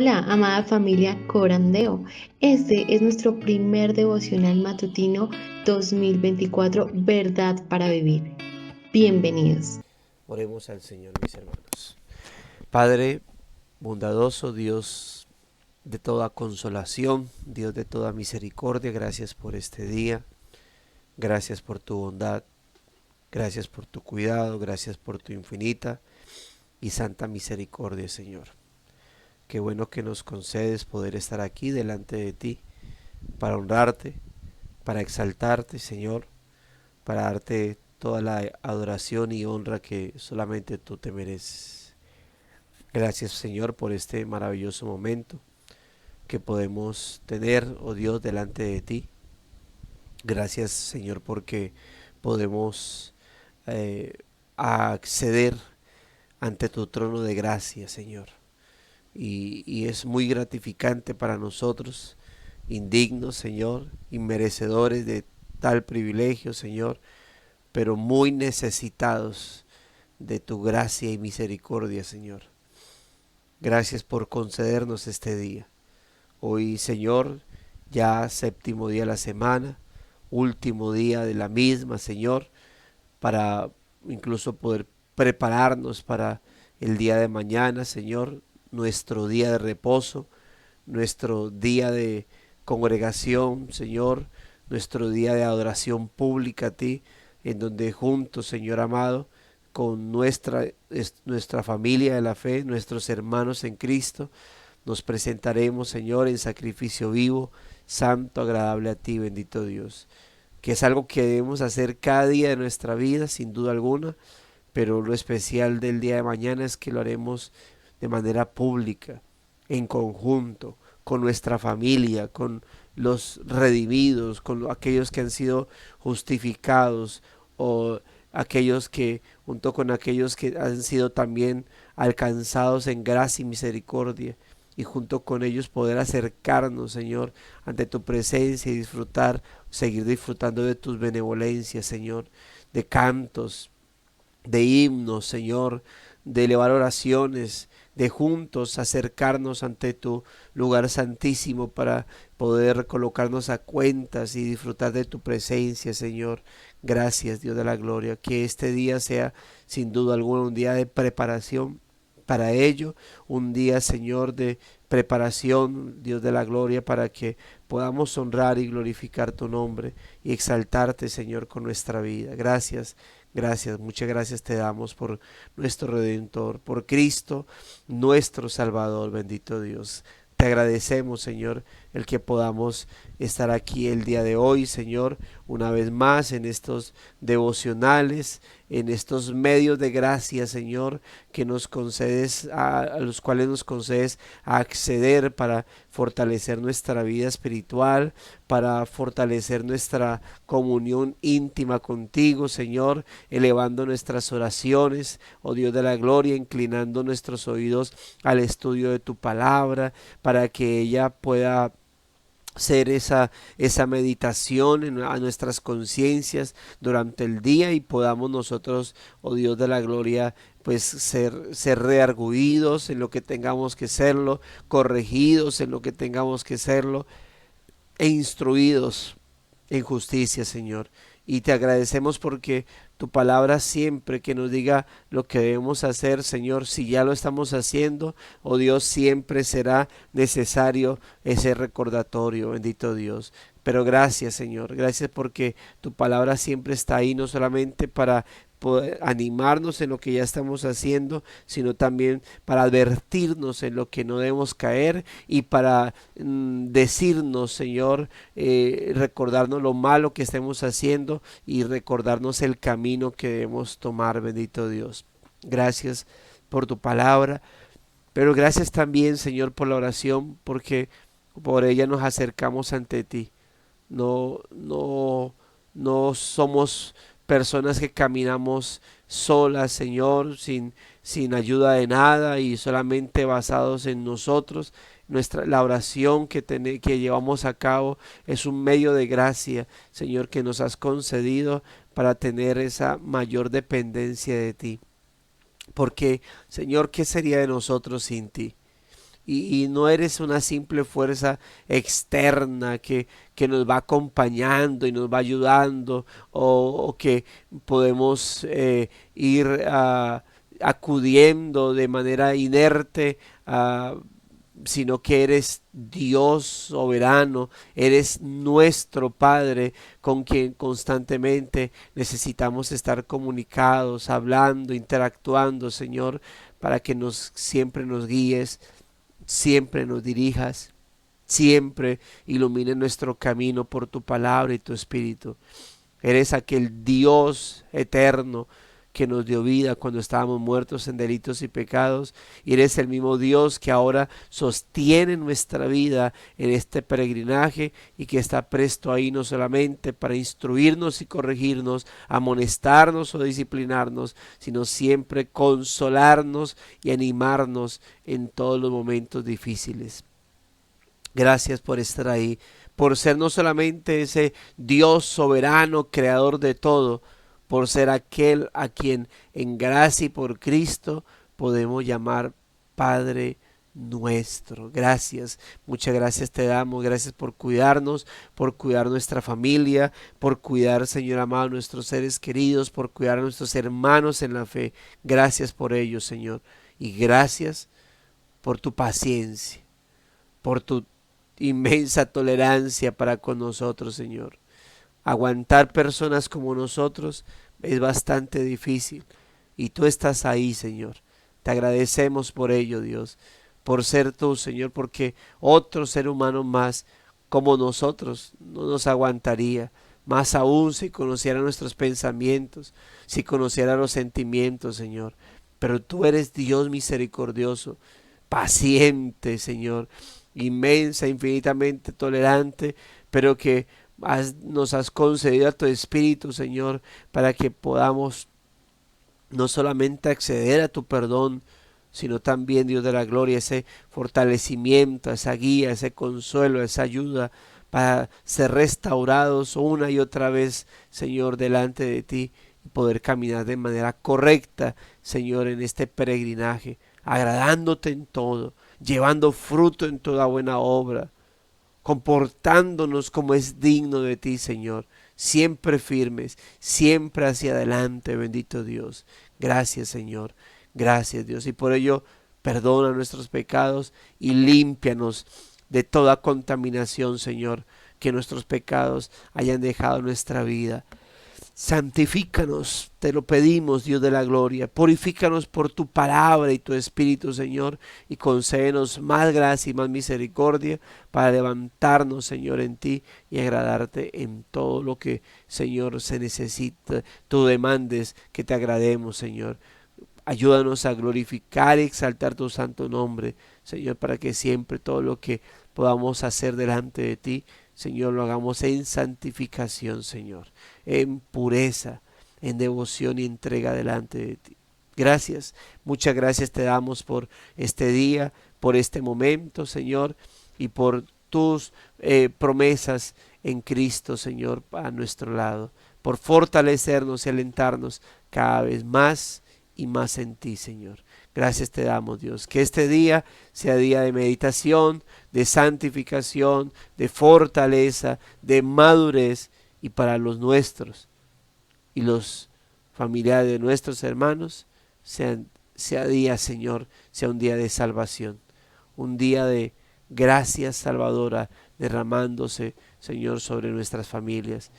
Hola, amada familia Corandeo. Este es nuestro primer devocional matutino 2024, Verdad para Vivir. Bienvenidos. Oremos al Señor, mis hermanos. Padre bondadoso, Dios de toda consolación, Dios de toda misericordia, gracias por este día, gracias por tu bondad, gracias por tu cuidado, gracias por tu infinita y santa misericordia, Señor. Qué bueno que nos concedes poder estar aquí delante de ti para honrarte, para exaltarte, Señor, para darte toda la adoración y honra que solamente tú te mereces. Gracias, Señor, por este maravilloso momento que podemos tener, oh Dios, delante de ti. Gracias, Señor, porque podemos eh, acceder ante tu trono de gracia, Señor. Y es muy gratificante para nosotros, indignos, Señor, inmerecedores de tal privilegio, Señor, pero muy necesitados de tu gracia y misericordia, Señor. Gracias por concedernos este día. Hoy, Señor, ya séptimo día de la semana, último día de la misma, Señor, para incluso poder prepararnos para el día de mañana, Señor, nuestro día de reposo, nuestro día de congregación, Señor, nuestro día de adoración pública a ti, en donde juntos, Señor amado, con nuestra familia de la fe, nuestros hermanos en Cristo, nos presentaremos, Señor, en sacrificio vivo, santo, agradable a ti, bendito Dios, que es algo que debemos hacer cada día de nuestra vida, sin duda alguna, pero lo especial del día de mañana es que lo haremos de manera pública, en conjunto, con nuestra familia, con los redimidos, con aquellos que han sido justificados o aquellos que, junto con aquellos que han sido también alcanzados en gracia y misericordia, y junto con ellos poder acercarnos, Señor, ante tu presencia y disfrutar, seguir disfrutando de tus benevolencias, Señor, de cantos, de himnos, Señor, de elevar oraciones, de juntos acercarnos ante tu lugar santísimo para poder colocarnos a cuentas y disfrutar de tu presencia, Señor. Gracias, Dios de la gloria, que este día sea sin duda alguna un día de preparación para ello, un día, Señor, de preparación, Dios de la gloria, para que podamos honrar y glorificar tu nombre y exaltarte, Señor, con nuestra vida. Gracias. Gracias, muchas gracias te damos por nuestro Redentor, por Cristo, nuestro Salvador, bendito Dios. Te agradecemos, Señor, el que podamos estar aquí el día de hoy, Señor, una vez más en estos devocionales, en estos medios de gracia, Señor, que nos concedes, a los cuales nos concedes a acceder para fortalecer nuestra vida espiritual, para fortalecer nuestra comunión íntima contigo, Señor, elevando nuestras oraciones, oh Dios de la gloria, inclinando nuestros oídos al estudio de tu palabra, para que ella pueda ser esa meditación a nuestras conciencias durante el día y podamos nosotros, oh Dios de la gloria, pues ser rearguidos en lo que tengamos que serlo, corregidos en lo que tengamos que serlo e instruidos en justicia, Señor. Y te agradecemos porque tu palabra siempre que nos diga lo que debemos hacer, Señor, si ya lo estamos haciendo, oh Dios, siempre será necesario ese recordatorio, bendito Dios. Pero gracias, Señor, gracias porque tu palabra siempre está ahí, no solamente para poder animarnos en lo que ya estamos haciendo, sino también para advertirnos en lo que no debemos caer y para decirnos, Señor, recordarnos lo malo que estemos haciendo y recordarnos el camino que debemos tomar, bendito Dios. Gracias por tu palabra, pero gracias también, Señor, por la oración, porque por ella nos acercamos ante ti. No, no, no somos personas que caminamos solas, Señor, sin ayuda de nada y solamente basados en nosotros. La oración que llevamos a cabo es un medio de gracia, Señor, que nos has concedido para tener esa mayor dependencia de ti. Porque, Señor, ¿qué sería de nosotros sin ti? y no eres una simple fuerza externa que nos va acompañando y nos va ayudando o que podemos ir acudiendo de manera inerte a sino que eres Dios soberano, eres nuestro Padre con quien constantemente necesitamos estar comunicados, hablando, interactuando, Señor, para que siempre nos guíes, siempre nos dirijas, siempre ilumine nuestro camino por tu palabra y tu espíritu. Eres aquel Dios eterno que nos dio vida cuando estábamos muertos en delitos y pecados, y eres el mismo Dios que ahora sostiene nuestra vida en este peregrinaje y que está presto ahí no solamente para instruirnos y corregirnos, amonestarnos o disciplinarnos, sino siempre consolarnos y animarnos en todos los momentos difíciles. Gracias por estar ahí, por ser no solamente ese Dios soberano, creador de todo, por ser aquel a quien en gracia y por Cristo podemos llamar Padre nuestro. Gracias, muchas gracias te damos, gracias por cuidarnos, por cuidar nuestra familia, por cuidar, Señor amado, nuestros seres queridos, por cuidar a nuestros hermanos en la fe. Gracias por ello, Señor, y gracias por tu paciencia, por tu inmensa tolerancia para con nosotros, Señor. Aguantar personas como nosotros es bastante difícil y tú estás ahí, Señor. Te agradecemos por ello, Dios, por ser tú, Señor, porque otro ser humano más como nosotros no nos aguantaría. Más aún si conociera nuestros pensamientos, si conociera los sentimientos, Señor. Pero tú eres Dios misericordioso, paciente, Señor, inmensa, infinitamente tolerante, pero que nos has concedido a tu Espíritu, Señor, para que podamos no solamente acceder a tu perdón, sino también, Dios de la gloria, ese fortalecimiento, esa guía, ese consuelo, esa ayuda para ser restaurados una y otra vez, Señor, delante de ti y poder caminar de manera correcta, Señor, en este peregrinaje, agradándote en todo, llevando fruto en toda buena obra, comportándonos como es digno de ti, Señor, siempre firmes, siempre hacia adelante, bendito Dios. Gracias, Señor, gracias, Dios, y por ello perdona nuestros pecados y límpianos de toda contaminación, Señor, que nuestros pecados hayan dejado nuestra vida. Santifícanos, te lo pedimos, Dios de la gloria. Purifícanos por tu palabra y tu espíritu, Señor, y concédenos más gracia y más misericordia para levantarnos, Señor, en ti y agradarte en todo lo que, Señor, se necesita. Tú demandes que te agrademos, Señor. Ayúdanos a glorificar y exaltar tu santo nombre, Señor, para que siempre todo lo que podamos hacer delante de ti, Señor, lo hagamos en santificación, Señor, en pureza, en devoción y entrega delante de ti. Gracias, muchas gracias te damos por este día, por este momento, Señor, y por tus promesas en Cristo, Señor, a nuestro lado, por fortalecernos y alentarnos cada vez más y más en ti, Señor. Gracias te damos, Dios. Que este día sea día de meditación, de santificación, de fortaleza, de madurez y para los nuestros y los familiares de nuestros hermanos sea día, Señor, sea un día de salvación, un día de gracia salvadora derramándose, Señor, sobre nuestras familias,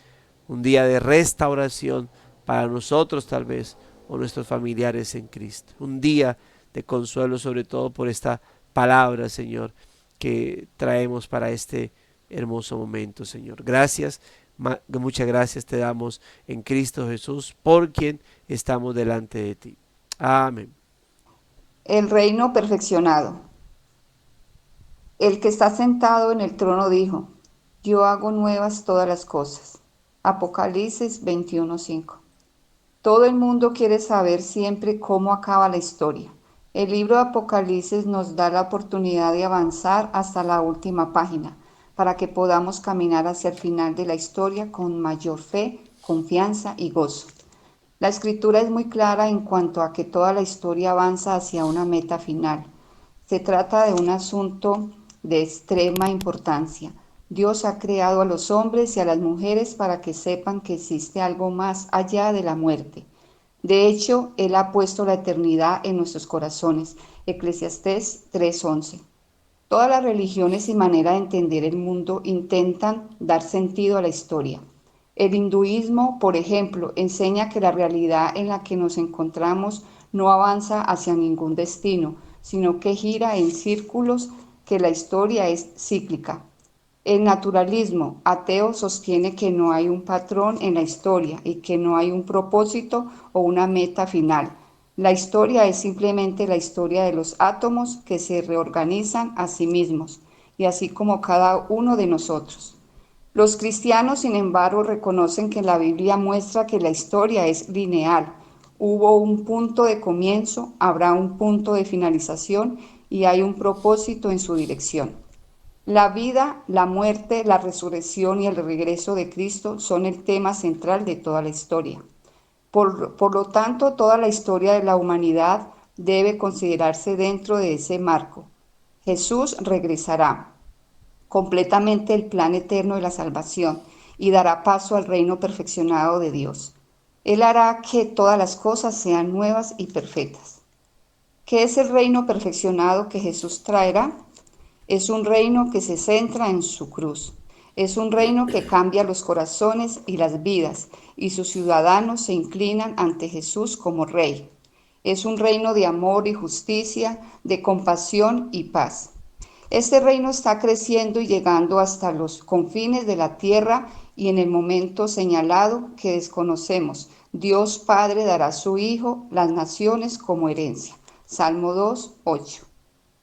un día de restauración para nosotros tal vez o nuestros familiares en Cristo. Un día de consuelo sobre todo por esta palabra, Señor, que traemos para este hermoso momento, Señor. Gracias, muchas gracias te damos en Cristo Jesús, por quien estamos delante de ti. Amén. El reino perfeccionado. El que está sentado en el trono dijo: Yo hago nuevas todas las cosas. Apocalipsis 21:5. Todo el mundo quiere saber siempre cómo acaba la historia. El libro de Apocalipsis nos da la oportunidad de avanzar hasta la última página, para que podamos caminar hacia el final de la historia con mayor fe, confianza y gozo. La escritura es muy clara en cuanto a que toda la historia avanza hacia una meta final. Se trata de un asunto de extrema importancia. Dios ha creado a los hombres y a las mujeres para que sepan que existe algo más allá de la muerte. De hecho, Él ha puesto la eternidad en nuestros corazones. Eclesiastés 3:11. Todas las religiones y manera de entender el mundo intentan dar sentido a la historia. El hinduismo, por ejemplo, enseña que la realidad en la que nos encontramos no avanza hacia ningún destino, sino que gira en círculos, que la historia es cíclica. El naturalismo ateo sostiene que no hay un patrón en la historia y que no hay un propósito o una meta final. La historia es simplemente la historia de los átomos que se reorganizan a sí mismos, y así como cada uno de nosotros. Los cristianos, sin embargo, reconocen que la Biblia muestra que la historia es lineal. Hubo un punto de comienzo, habrá un punto de finalización y hay un propósito en su dirección. La vida, la muerte, la resurrección y el regreso de Cristo son el tema central de toda la historia. Por lo tanto, toda la historia de la humanidad debe considerarse dentro de ese marco. Jesús regresará completamente el plan eterno de la salvación y dará paso al reino perfeccionado de Dios. Él hará que todas las cosas sean nuevas y perfectas. ¿Qué es el reino perfeccionado que Jesús traerá? Es un reino que se centra en su cruz. Es un reino que cambia los corazones y las vidas, y sus ciudadanos se inclinan ante Jesús como Rey. Es un reino de amor y justicia, de compasión y paz. Este reino está creciendo y llegando hasta los confines de la tierra, y en el momento señalado que desconocemos, Dios Padre dará a su Hijo las naciones como herencia. Salmo 2:8.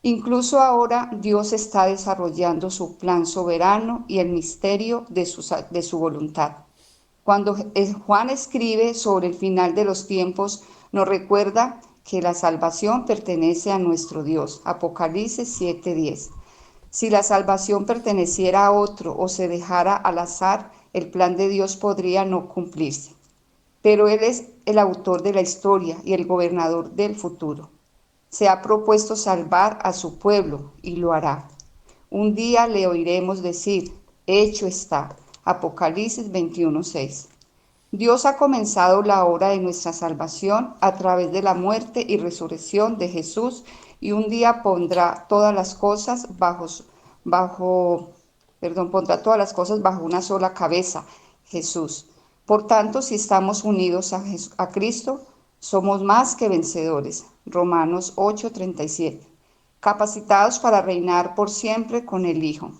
Incluso ahora Dios está desarrollando su plan soberano y el misterio de su voluntad. Cuando Juan escribe sobre el final de los tiempos, nos recuerda que la salvación pertenece a nuestro Dios. Apocalipsis 7:10. Si la salvación perteneciera a otro o se dejara al azar, el plan de Dios podría no cumplirse. Pero Él es el autor de la historia y el gobernador del futuro. Se ha propuesto salvar a su pueblo y lo hará. Un día le oiremos decir, hecho está. Apocalipsis 21:6. Dios ha comenzado la obra de nuestra salvación a través de la muerte y resurrección de Jesús, y un día pondrá todas las cosas bajo una sola cabeza, Jesús. Por tanto, si estamos unidos a Cristo, somos más que vencedores. Romanos 8:37. Capacitados para reinar por siempre con el Hijo.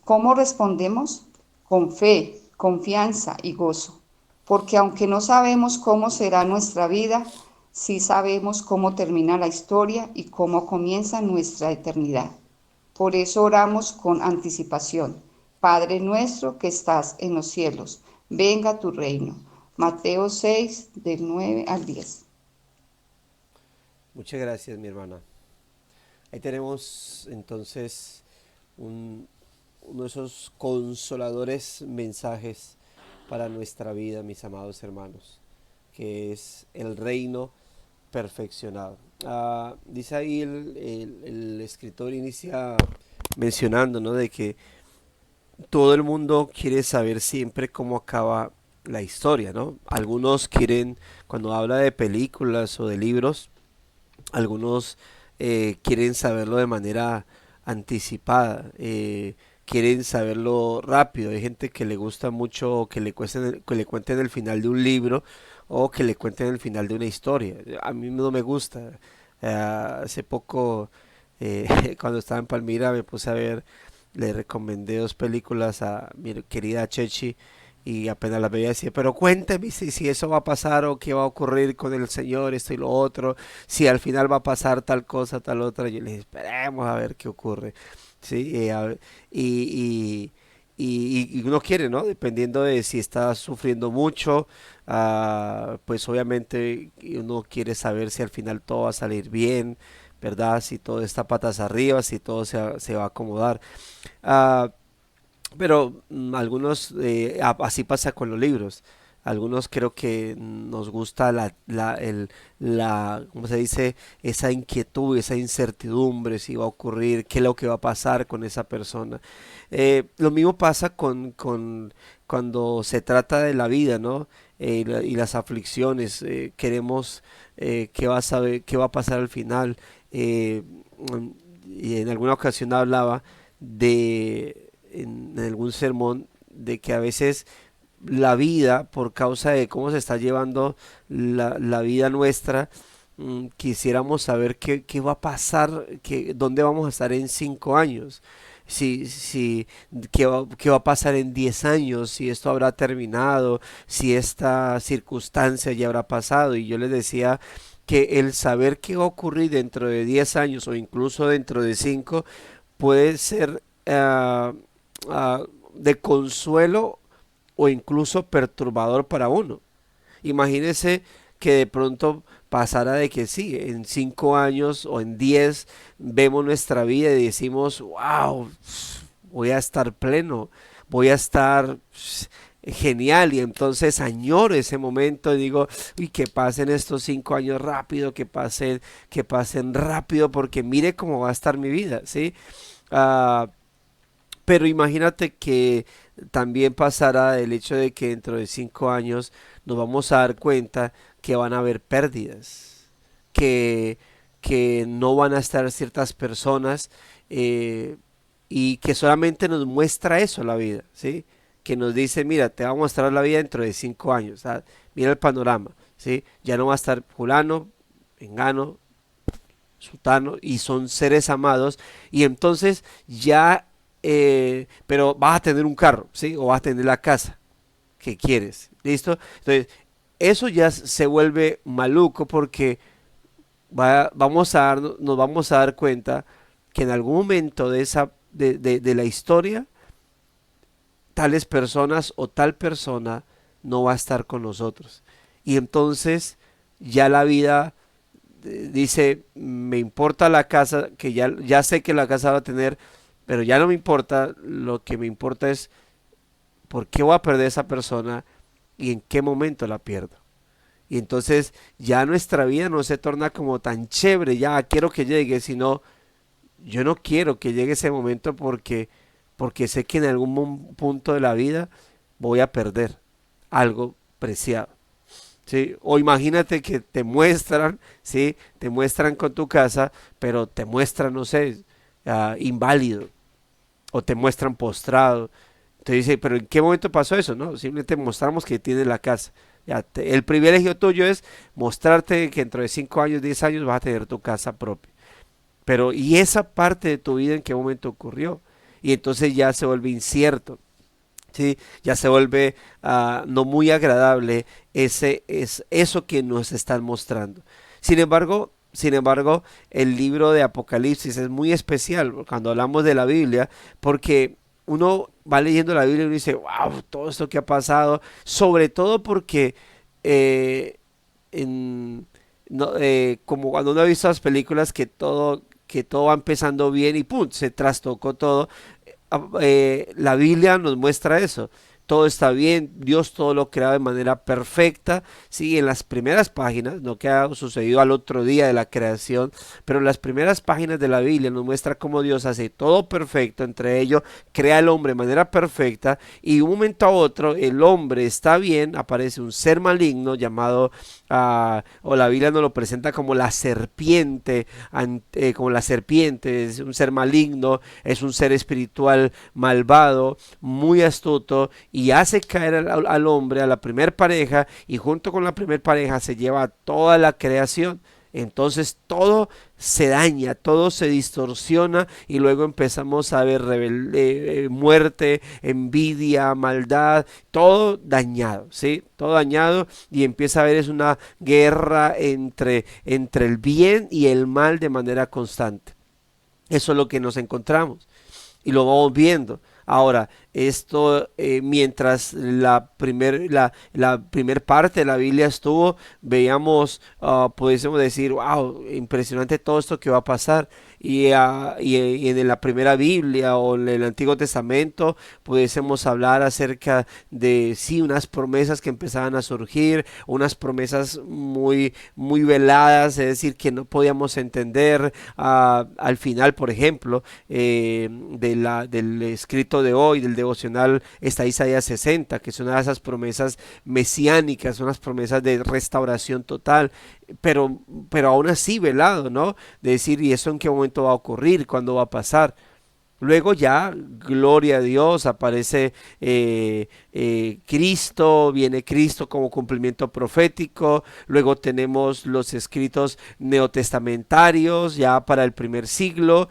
¿Cómo respondemos? Con fe, confianza y gozo. Porque aunque no sabemos cómo será nuestra vida, sí sabemos cómo termina la historia y cómo comienza nuestra eternidad. Por eso oramos con anticipación. Padre nuestro que estás en los cielos, venga tu reino. Mateo 6, del 9 al 10. Muchas gracias, mi hermana. Ahí tenemos entonces uno de esos consoladores mensajes para nuestra vida, mis amados hermanos, que es el reino perfeccionado. Dice ahí el escritor inicia mencionando, ¿no?, de que todo el mundo quiere saber siempre cómo acaba la historia, ¿no? Algunos quieren, cuando habla de películas o de libros, algunos quieren saberlo de manera anticipada, quieren saberlo rápido. Hay gente que le gusta mucho que le cuenten el final de un libro o que le cuenten el final de una historia. A mí no me gusta. Hace poco, cuando estaba en Palmira, me puse a ver, le recomendé dos películas a mi querida Chechi, y apenas la veía decía, pero cuénteme si eso va a pasar o qué va a ocurrir con el Señor, esto y lo otro, si al final va a pasar tal cosa, tal otra. Yo le dije, esperemos a ver qué ocurre. Sí, y, y uno quiere, ¿no? Dependiendo de si está sufriendo mucho, pues obviamente uno quiere saber si al final todo va a salir bien, ¿verdad? Si todo está patas arriba, si todo se va a acomodar. Ah, pero algunos, así pasa con los libros. Algunos creo que nos gusta ¿cómo se dice? Esa inquietud, esa incertidumbre, si va a ocurrir, qué es lo que va a pasar con esa persona. Lo mismo pasa cuando se trata de la vida, ¿no? Y las aflicciones. Queremos qué va a pasar al final. Eh, y en alguna ocasión hablaba en algún sermón, de que a veces la vida, por causa de cómo se está llevando la vida nuestra, quisiéramos saber qué va a pasar, dónde vamos a estar en 5 años, qué va a pasar en 10 años, si esto habrá terminado, si esta circunstancia ya habrá pasado. Y yo les decía que el saber qué va a ocurrir dentro de 10 años o incluso dentro de 5 puede ser ah, de consuelo o incluso perturbador para uno. Imagínese que de pronto pasara de que sí, en 5 años o en 10 vemos nuestra vida y decimos, wow, voy a estar pleno, voy a estar genial, y entonces añoro ese momento y digo, uy, que pasen estos 5 años rápido, que pasen rápido, porque mire cómo va a estar mi vida, ¿sí? Ah, pero imagínate que también pasará el hecho de que dentro de 5 años nos vamos a dar cuenta que van a haber pérdidas, que, que no van a estar ciertas personas, eh, y que solamente nos muestra eso la vida, ¿sí? Que nos dice, mira, te va a mostrar la vida dentro de 5 años, ¿sabes? Mira el panorama, ¿sí? Ya no va a estar fulano, engano, sutano, y son seres amados, y entonces ya, pero vas a tener un carro, ¿sí? O vas a tener la casa que quieres, ¿listo? Entonces, eso ya se vuelve maluco, porque nos vamos a dar cuenta que en algún momento de la historia, tales personas o tal persona no va a estar con nosotros. Y entonces ya la vida dice, me importa la casa, que ya sé que la casa va a tener, pero ya no me importa, lo que me importa es por qué voy a perder esa persona y en qué momento la pierdo. Y entonces ya nuestra vida no se torna como tan chévere, ya quiero que llegue, sino yo no quiero que llegue ese momento, porque sé que en algún punto de la vida voy a perder algo preciado. ¿Sí? O imagínate que te muestran, ¿sí? Te muestran con tu casa, pero te muestran, no sé, inválido, o te muestran postrado. Te dice, pero ¿en qué momento pasó eso? No, simplemente mostramos que tienes la casa. El privilegio tuyo es mostrarte que dentro de 5 años, 10 años vas a tener tu casa propia. Pero, ¿y esa parte de tu vida en qué momento ocurrió? Y entonces ya se vuelve incierto, ¿sí? Ya se vuelve no muy agradable eso que nos están mostrando. Sin embargo, el libro de Apocalipsis es muy especial cuando hablamos de la Biblia, porque uno va leyendo la Biblia y uno dice, wow, todo esto que ha pasado, sobre todo porque eh, como cuando uno ha visto las películas, que todo va empezando bien y pum, se trastocó todo. La Biblia nos muestra eso. Todo está bien, Dios todo lo crea de manera perfecta, sí, en las primeras páginas, no que ha sucedido al otro día de la creación, pero en las primeras páginas de la Biblia nos muestra cómo Dios hace todo perfecto, entre ellos crea al hombre de manera perfecta, y de un momento a otro el hombre está bien, aparece un ser maligno llamado, o la Biblia nos lo presenta como la serpiente, es un ser maligno, es un ser espiritual malvado, muy astuto, y hace caer al hombre, a la primer pareja, y junto con la primer pareja se lleva a toda la creación. Entonces todo se daña, todo se distorsiona, y luego empezamos a ver muerte, envidia, maldad, todo dañado, ¿sí? Todo dañado, y empieza a haber es una guerra entre el bien y el mal de manera constante. Eso es lo que nos encontramos y lo vamos viendo. Ahora, Esto, mientras la primer parte de la Biblia estuvo, veíamos, pudiésemos decir, wow, impresionante todo esto que va a pasar. Y en la primera Biblia o en el Antiguo Testamento pudiésemos hablar acerca de, sí, unas promesas que empezaban a surgir, unas promesas muy, muy veladas, es decir, que no podíamos entender. Al final, por ejemplo, del escrito de hoy, del devocional, está Isaías 60, que es una de esas promesas mesiánicas, unas promesas de restauración total, pero aún así velado, ¿no? De decir, ¿y eso en qué momento va a ocurrir? ¿Cuándo va a pasar? Luego ya, gloria a Dios, aparece Cristo, viene Cristo como cumplimiento profético. Luego tenemos los escritos neotestamentarios ya para el primer siglo.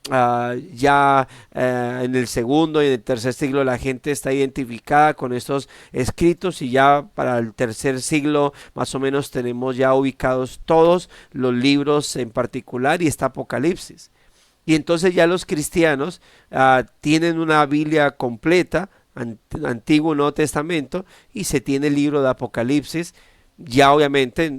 Ya en el segundo y en el tercer siglo la gente está identificada con estos escritos, y ya para el tercer siglo más o menos tenemos ya ubicados todos los libros en particular, y está Apocalipsis. Y entonces ya los cristianos tienen una Biblia completa, Antiguo y Nuevo Testamento, y se tiene el libro de Apocalipsis. Ya obviamente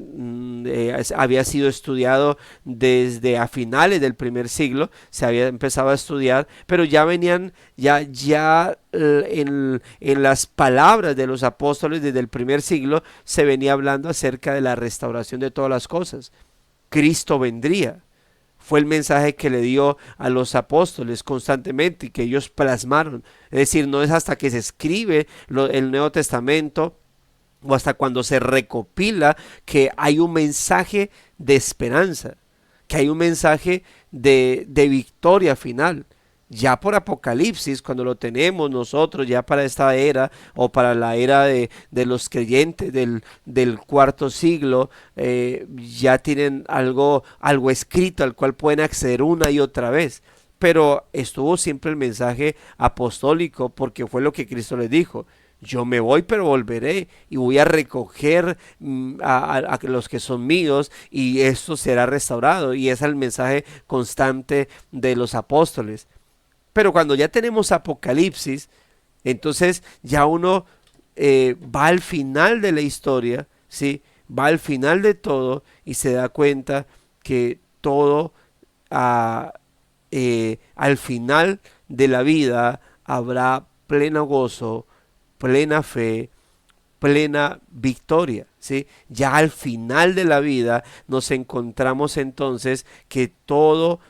había sido estudiado desde a finales del primer siglo, se había empezado a estudiar, pero ya venían, en las palabras de los apóstoles desde el primer siglo se venía hablando acerca de la restauración de todas las cosas. Cristo vendría. Fue el mensaje que le dio a los apóstoles constantemente y que ellos plasmaron. Es decir, no es hasta que se escribe el Nuevo Testamento o hasta cuando se recopila que hay un mensaje de esperanza, que hay un mensaje de victoria final. Ya por Apocalipsis, cuando lo tenemos nosotros, ya para esta era o para la era de los creyentes del cuarto siglo, ya tienen algo escrito al cual pueden acceder una y otra vez. Pero estuvo siempre el mensaje apostólico, porque fue lo que Cristo les dijo: yo me voy, pero volveré y voy a recoger a los que son míos, y esto será restaurado. Y ese es el mensaje constante de los apóstoles. Pero cuando ya tenemos Apocalipsis, entonces ya uno va al final de la historia, ¿sí? Va al final de todo y se da cuenta que todo, al final de la vida, habrá pleno gozo, plena fe, plena victoria, ¿sí? Ya al final de la vida nos encontramos entonces que todo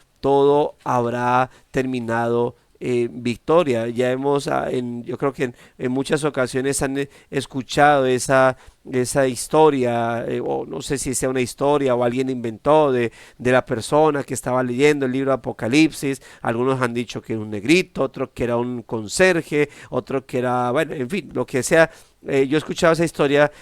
habrá terminado victoria. Ya hemos, yo creo que en muchas ocasiones han escuchado esa historia, o no sé si sea una historia o alguien inventó de la persona que estaba leyendo el libro de Apocalipsis. Algunos han dicho que era un negrito, otros que era un conserje, otro que era, bueno, en fin, lo que sea. Yo he escuchado esa historia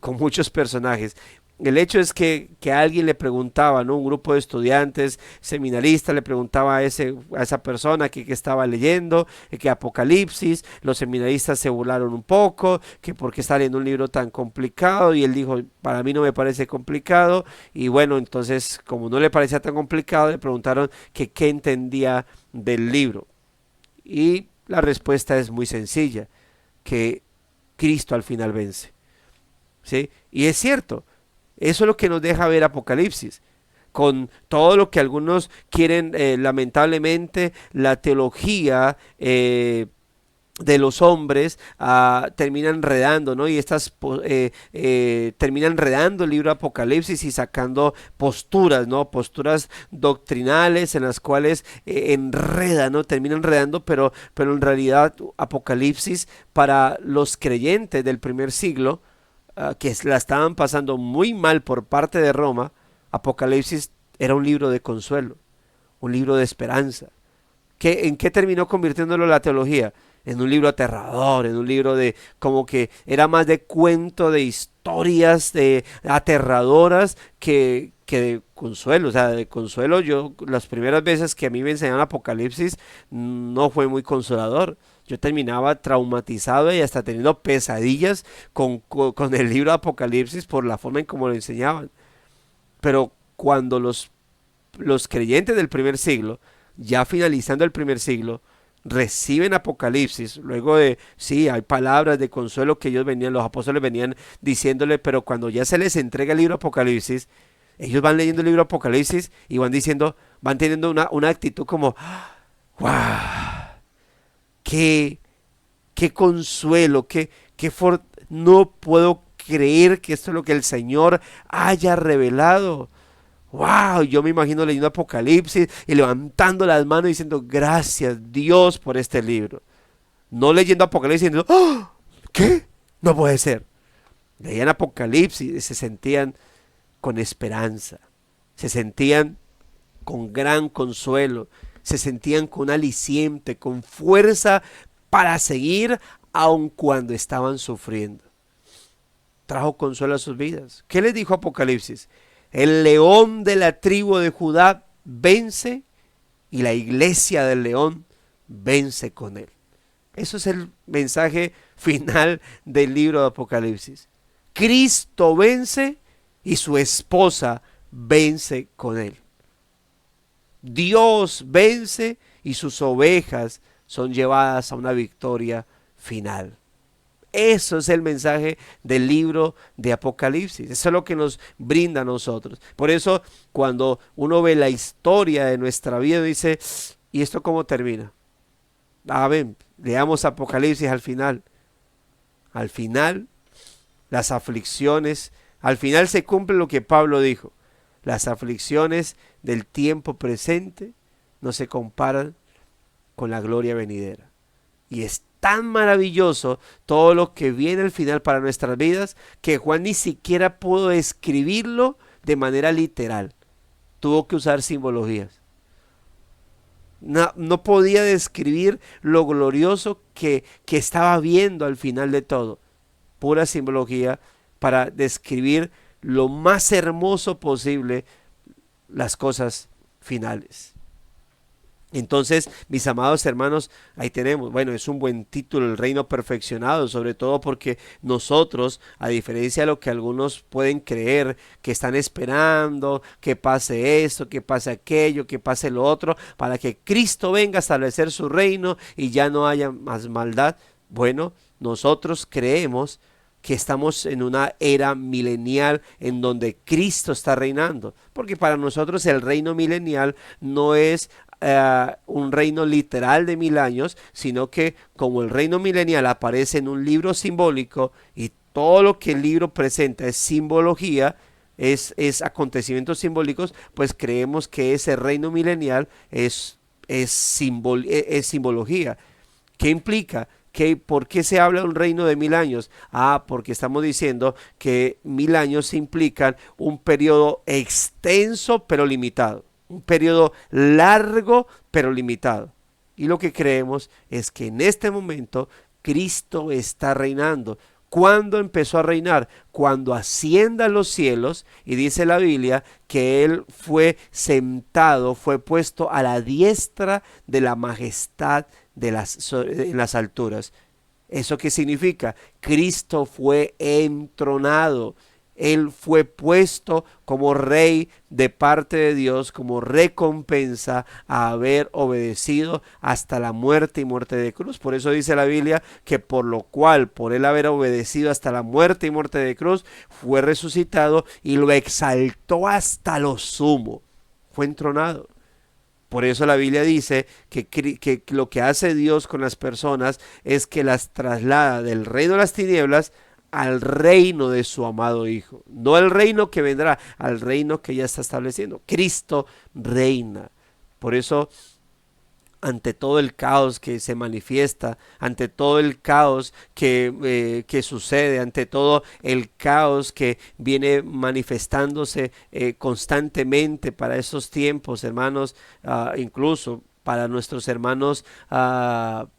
con muchos personajes. El hecho es que alguien le preguntaba, ¿no? Un grupo de estudiantes seminaristas le preguntaba a esa persona que estaba leyendo, que Apocalipsis. Los seminaristas se burlaron un poco, que por qué está leyendo un libro tan complicado, y él dijo: para mí no me parece complicado. Y bueno, entonces, como no le parecía tan complicado, le preguntaron que qué entendía del libro. Y la respuesta es muy sencilla: que Cristo al final vence, ¿sí? Y es cierto. Eso es lo que nos deja ver Apocalipsis, con todo lo que algunos quieren, lamentablemente, la teología de los hombres termina enredando, ¿no? Y termina enredando el libro de Apocalipsis y sacando posturas, ¿no? Posturas doctrinales en las cuales enredan, ¿no? Termina enredando, pero en realidad Apocalipsis, para los creyentes del primer siglo, que la estaban pasando muy mal por parte de Roma, Apocalipsis era un libro de consuelo, un libro de esperanza. ¿En qué terminó convirtiéndolo la teología? En un libro aterrador, en un libro de, como que era más de cuento, de historias aterradoras que de consuelo. O sea, de consuelo, las primeras veces que a mí me enseñaron Apocalipsis no fue muy consolador. Yo terminaba traumatizado y hasta teniendo pesadillas con el libro de Apocalipsis por la forma en cómo lo enseñaban. Pero cuando los creyentes del primer siglo, ya finalizando el primer siglo, reciben Apocalipsis, luego de, sí, hay palabras de consuelo que ellos venían, los apóstoles venían diciéndole, pero cuando ya se les entrega el libro Apocalipsis, ellos van leyendo el libro Apocalipsis y van diciendo, van teniendo una actitud como, wow, qué, qué consuelo, no puedo creer que esto es lo que el Señor haya revelado. Wow, yo me imagino leyendo Apocalipsis y levantando las manos diciendo gracias Dios por este libro. No leyendo Apocalipsis diciendo, ¡oh! ¿Qué? No puede ser. Leían Apocalipsis y se sentían con esperanza, se sentían con gran consuelo, se sentían con aliciente, con fuerza para seguir aun cuando estaban sufriendo. Trajo consuelo a sus vidas. ¿Qué les dijo Apocalipsis? El león de la tribu de Judá vence y la iglesia del león vence con él. Eso es el mensaje final del libro de Apocalipsis. Cristo vence y su esposa vence con él. Dios vence y sus ovejas son llevadas a una victoria final. Eso es el mensaje del libro de Apocalipsis. Eso es lo que nos brinda a nosotros. Por eso, cuando uno ve la historia de nuestra vida, dice, ¿y esto cómo termina? Ven, leamos Apocalipsis al final. Al final, las aflicciones, al final se cumple lo que Pablo dijo. Las aflicciones del tiempo presente no se comparan con la gloria venidera. Y es tan maravilloso todo lo que viene al final para nuestras vidas que Juan ni siquiera pudo escribirlo de manera literal. Tuvo que usar simbologías. No podía describir lo glorioso que estaba viendo al final de todo. Pura simbología para describir lo más hermoso posible las cosas finales. Entonces, mis amados hermanos, ahí tenemos, bueno, es un buen título, el reino perfeccionado, sobre todo porque nosotros, a diferencia de lo que algunos pueden creer, que están esperando que pase esto, que pase aquello, que pase lo otro, para que Cristo venga a establecer su reino y ya no haya más maldad. Bueno, nosotros creemos que estamos en una era milenial en donde Cristo está reinando, porque para nosotros el reino milenial no es un reino literal de 1000 años, sino que como el reino milenial aparece en un libro simbólico y todo lo que el libro presenta es simbología, es acontecimientos simbólicos, pues creemos que ese reino milenial es simbología. ¿Qué implica? ¿Por qué se habla de un reino de 1000 años? Porque estamos diciendo que 1000 años implican un periodo extenso pero limitado. Un periodo largo pero limitado. Y lo que creemos es que en este momento Cristo está reinando. ¿Cuándo empezó a reinar? Cuando ascienda a los cielos, y dice la Biblia que Él fue sentado, fue puesto a la diestra de la majestad en las alturas. ¿Eso qué significa? Cristo fue entronado. Él fue puesto como rey de parte de Dios, como recompensa a haber obedecido hasta la muerte y muerte de cruz. Por eso dice la Biblia que por lo cual, por él haber obedecido hasta la muerte y muerte de cruz, fue resucitado y lo exaltó hasta lo sumo. Fue entronado. Por eso la Biblia dice que lo que hace Dios con las personas es que las traslada del reino de las tinieblas al reino de su amado Hijo. No al reino que vendrá, al reino que ya está estableciendo. Cristo reina. Por eso, ante todo el caos que se manifiesta, ante todo el caos que sucede, ante todo el caos que viene manifestándose constantemente para esos tiempos, hermanos, incluso para nuestros hermanos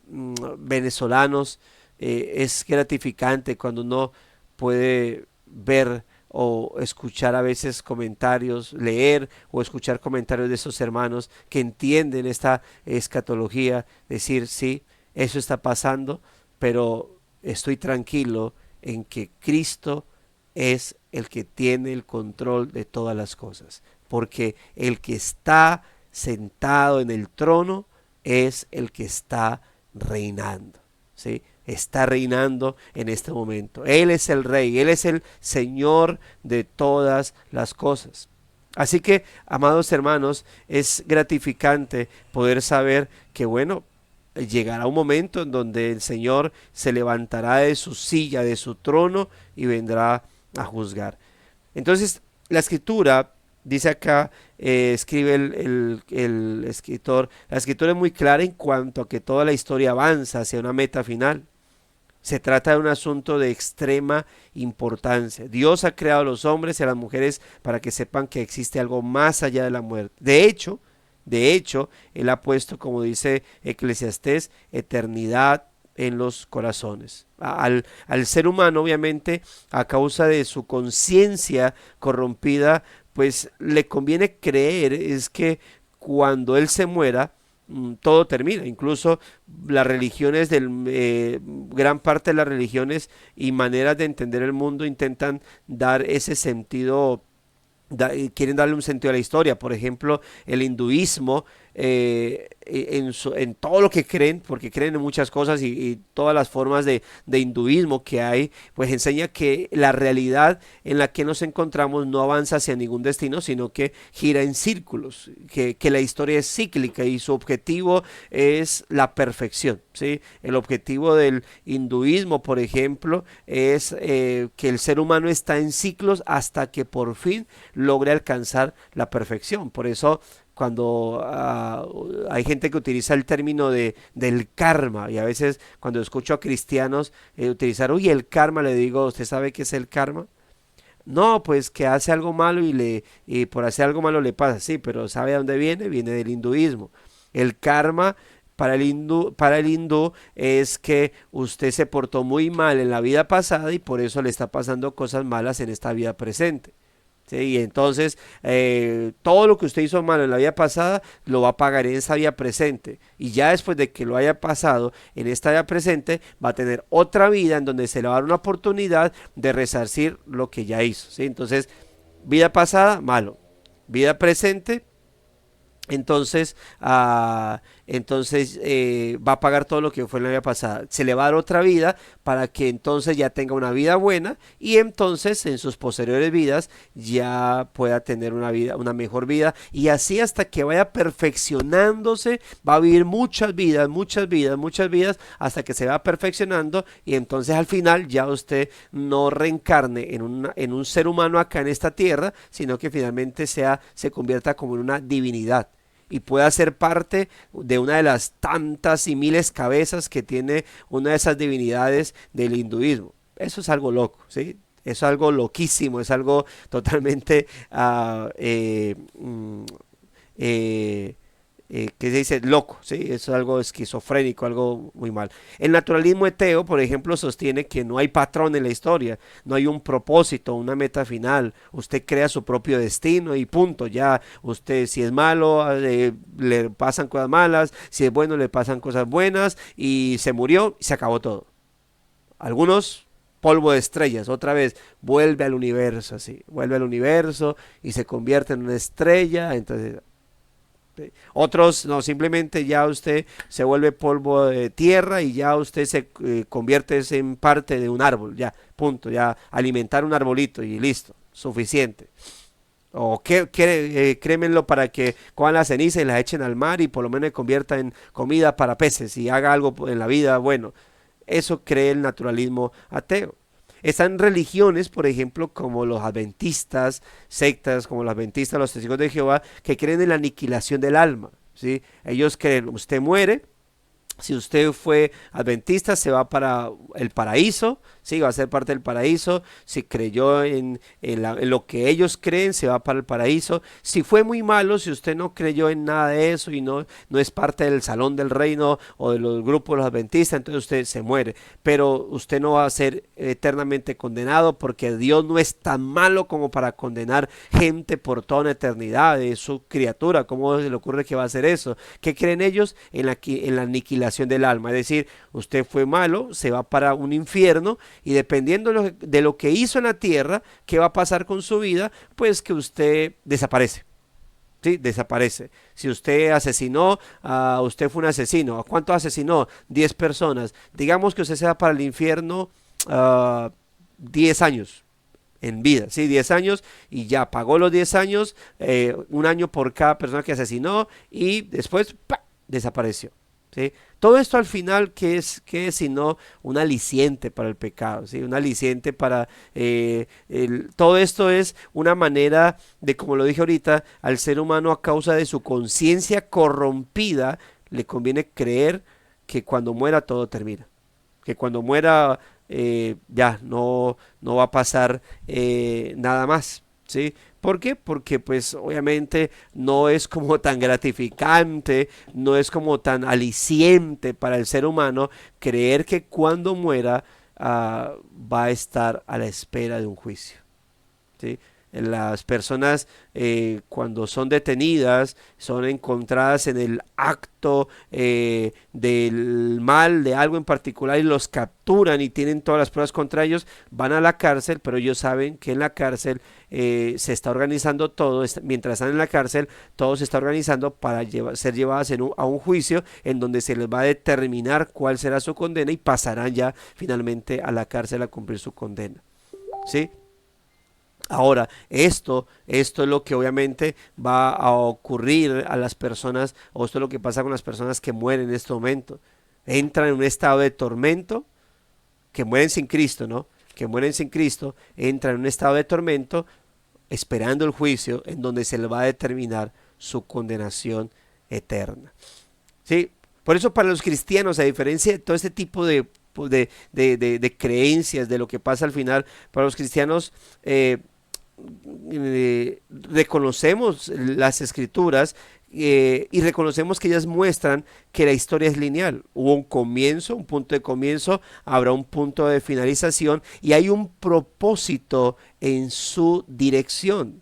venezolanos, es gratificante cuando uno puede ver o escuchar a veces comentarios, leer o escuchar comentarios de esos hermanos que entienden esta escatología, decir, sí, eso está pasando, pero estoy tranquilo en que Cristo es el que tiene el control de todas las cosas, porque el que está sentado en el trono es el que está reinando, ¿sí? Está reinando en este momento. Él es el Rey, Él es el Señor de todas las cosas. Así que, amados hermanos, es gratificante poder saber que, bueno, llegará un momento en donde el Señor se levantará de su silla, de su trono, y vendrá a juzgar. Entonces, la escritura, dice acá, escribe el escritor, la escritura es muy clara en cuanto a que toda la historia avanza hacia una meta final. Se trata de un asunto de extrema importancia. Dios ha creado a los hombres y a las mujeres para que sepan que existe algo más allá de la muerte. De hecho, Él ha puesto, como dice Eclesiastés, eternidad en los corazones. Al ser humano, obviamente, a causa de su conciencia corrompida, pues le conviene creer es que cuando Él se muera, todo termina. Incluso las religiones gran parte de las religiones y maneras de entender el mundo intentan dar ese sentido, quieren darle un sentido a la historia. Por ejemplo, el hinduismo, en todo lo que creen, porque creen en muchas cosas, y todas las formas de hinduismo que hay, pues enseña que la realidad en la que nos encontramos no avanza hacia ningún destino, sino que gira en círculos, que la historia es cíclica y su objetivo es la perfección, ¿sí? El objetivo del hinduismo, por ejemplo, es que el ser humano está en ciclos hasta que por fin logre alcanzar la perfección. Por eso cuando hay gente que utiliza el término del karma, y a veces cuando escucho a cristianos utilizar, uy, el karma, le digo, ¿usted sabe qué es el karma? No, pues que hace algo malo y por hacer algo malo le pasa, sí, pero ¿sabe de dónde viene? Viene del hinduismo. El karma para el hindú es que usted se portó muy mal en la vida pasada y por eso le está pasando cosas malas en esta vida presente. ¿Sí? Y entonces todo lo que usted hizo malo en la vida pasada lo va a pagar en esta vida presente, y ya después de que lo haya pasado en esta vida presente va a tener otra vida en donde se le va a dar una oportunidad de resarcir lo que ya hizo, ¿sí? Entonces, vida pasada, malo; vida presente, entonces, va a pagar todo lo que fue en la vida pasada. Se le va a dar otra vida para que entonces ya tenga una vida buena, y entonces en sus posteriores vidas ya pueda tener una vida, una mejor vida, y así hasta que vaya perfeccionándose. Va a vivir muchas vidas, muchas vidas, muchas vidas, hasta que se va perfeccionando, y entonces al final ya usted no reencarne en un ser humano acá en esta tierra, sino que finalmente se convierta como en una divinidad y pueda ser parte de una de las tantas y miles cabezas que tiene una de esas divinidades del hinduismo. Eso es algo loco, ¿sí? Es algo loquísimo, es algo totalmente que se dice loco, ¿sí? Eso es algo esquizofrénico, algo muy mal. El naturalismo ateo, por ejemplo, sostiene que no hay patrón en la historia, no hay un propósito, una meta final. Usted crea su propio destino y punto. Ya usted, si es malo, le pasan cosas malas; si es bueno, le pasan cosas buenas, y se murió y se acabó todo. Algunos, polvo de estrellas, otra vez vuelve al universo, así, vuelve al universo y se convierte en una estrella. Entonces, otros no, simplemente ya usted se vuelve polvo de tierra y ya usted se convierte en parte de un árbol, ya, punto, ya alimentar un arbolito y listo, suficiente. O crémenlo para que cojan la ceniza y la echen al mar y por lo menos se convierta en comida para peces y haga algo en la vida bueno. Eso cree el naturalismo ateo. Están religiones, por ejemplo, como los adventistas, sectas como los adventistas, los testigos de Jehová, que creen en la aniquilación del alma, ¿sí? Ellos creen, usted muere, si usted fue adventista, se va para el paraíso, sí, va a ser parte del paraíso. Si creyó en lo que ellos creen, se va para el paraíso. Si fue muy malo, si usted no creyó en nada de eso y no es parte del salón del reino o de los grupos de los adventistas, entonces usted se muere. Pero usted no va a ser eternamente condenado, porque Dios no es tan malo como para condenar gente por toda una eternidad. Es su criatura, ¿cómo se le ocurre que va a hacer eso? ¿Qué creen ellos? En la aniquilación del alma, es decir, usted fue malo, se va para un infierno, y dependiendo de lo que hizo en la tierra, qué va a pasar con su vida, pues que usted desaparece. ¿sí? Desaparece. Si usted asesinó, usted fue un asesino. ¿A cuánto asesinó? 10 personas. Digamos que usted se va para el infierno 10 años en vida, ¿sí? 10 años y ya pagó los 10 años, un año por cada persona que asesinó y después ¡pa!, desapareció. ¿Sí? Todo esto al final, ¿qué es sino un aliciente para el pecado? ¿Sí? Un aliciente para... todo esto es una manera de, como lo dije ahorita, al ser humano a causa de su conciencia corrompida, le conviene creer que cuando muera todo termina. Que cuando muera ya no va a pasar nada más. ¿Sí? ¿Por qué? Porque pues obviamente no es como tan gratificante, no es como tan aliciente para el ser humano creer que cuando muera va a estar a la espera de un juicio. ¿Sí? Las personas cuando son detenidas son encontradas en el acto del mal, de algo en particular, y los capturan y tienen todas las pruebas contra ellos, van a la cárcel, pero ellos saben que en la cárcel se está organizando todo, mientras están en la cárcel, todo se está organizando para ser llevadas a un juicio en donde se les va a determinar cuál será su condena y pasarán ya finalmente a la cárcel a cumplir su condena. ¿Sí? Ahora, esto es lo que obviamente va a ocurrir a las personas, o esto es lo que pasa con las personas que mueren en este momento. Entran en un estado de tormento, que mueren sin Cristo, ¿no? Que mueren sin Cristo, entran en un estado de tormento, esperando el juicio en donde se les va a determinar su condenación eterna. ¿Sí? Por eso para los cristianos, a diferencia de todo este tipo de creencias, de lo que pasa al final, para los cristianos reconocemos las escrituras y reconocemos que ellas muestran que la historia es lineal. Hubo un comienzo, un punto de comienzo, habrá un punto de finalización y hay un propósito en su dirección.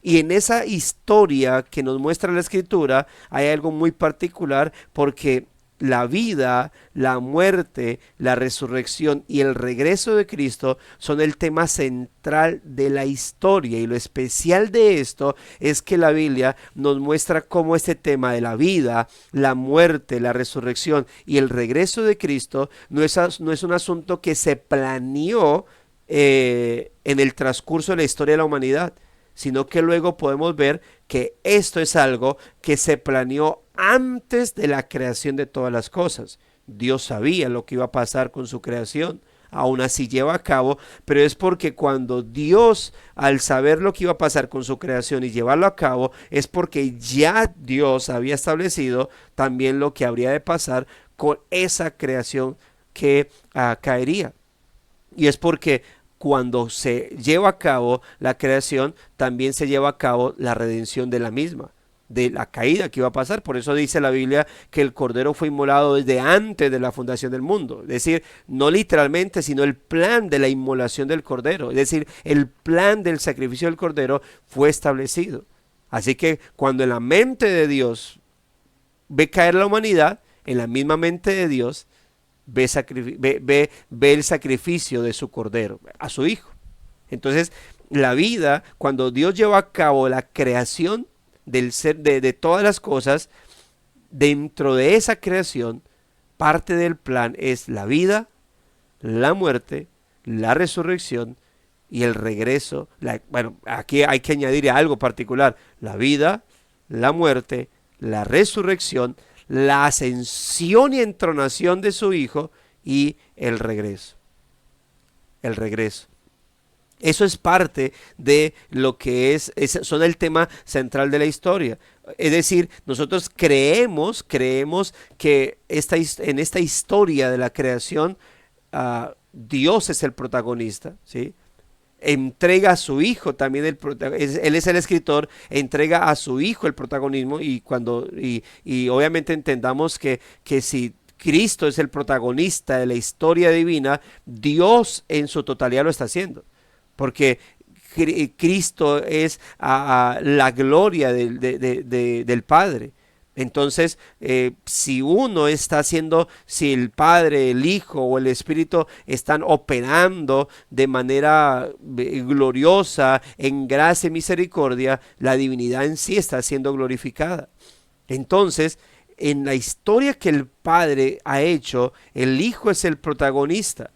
Y en esa historia que nos muestra la escritura hay algo muy particular, porque la vida, la muerte, la resurrección y el regreso de Cristo son el tema central de la historia, y lo especial de esto es que la Biblia nos muestra cómo este tema de la vida, la muerte, la resurrección y el regreso de Cristo no es un asunto que se planeó en el transcurso de la historia de la humanidad, sino que luego podemos ver que esto es algo que se planeó antes de la creación de todas las cosas. Dios sabía lo que iba a pasar con su creación, aún así lleva a cabo, pero es porque cuando Dios, al saber lo que iba a pasar con su creación y llevarlo a cabo, es porque ya Dios había establecido también lo que habría de pasar con esa creación que caería. Y es porque cuando se lleva a cabo la creación, también se lleva a cabo la redención de la misma, de la caída que iba a pasar. Por eso dice la Biblia que el Cordero fue inmolado desde antes de la fundación del mundo. Es decir, no literalmente, sino el plan de la inmolación del Cordero. Es decir, el plan del sacrificio del Cordero fue establecido. Así que cuando en la mente de Dios ve caer la humanidad, en la misma mente de Dios ve el sacrificio de su Cordero, a su Hijo. Entonces, la vida, cuando Dios lleva a cabo la creación del ser, de todas las cosas, dentro de esa creación, parte del plan es la vida, la muerte, la resurrección y el regreso. Bueno, aquí hay que añadir algo particular: la vida, la muerte, la resurrección, la ascensión y entronación de su Hijo y el regreso. El regreso. Eso es parte de lo que son el tema central de la historia. Es decir, nosotros creemos que en esta historia de la creación, Dios es el protagonista, ¿sí? Entrega a su Hijo también él es el escritor, entrega a su Hijo el protagonismo, y obviamente entendamos que si Cristo es el protagonista de la historia divina, Dios en su totalidad lo está haciendo, porque Cristo es la gloria del Padre. Entonces, si el Padre, el Hijo o el Espíritu están operando de manera gloriosa, en gracia y misericordia, la divinidad en sí está siendo glorificada. Entonces, en la historia que el Padre ha hecho, el Hijo es el protagonista.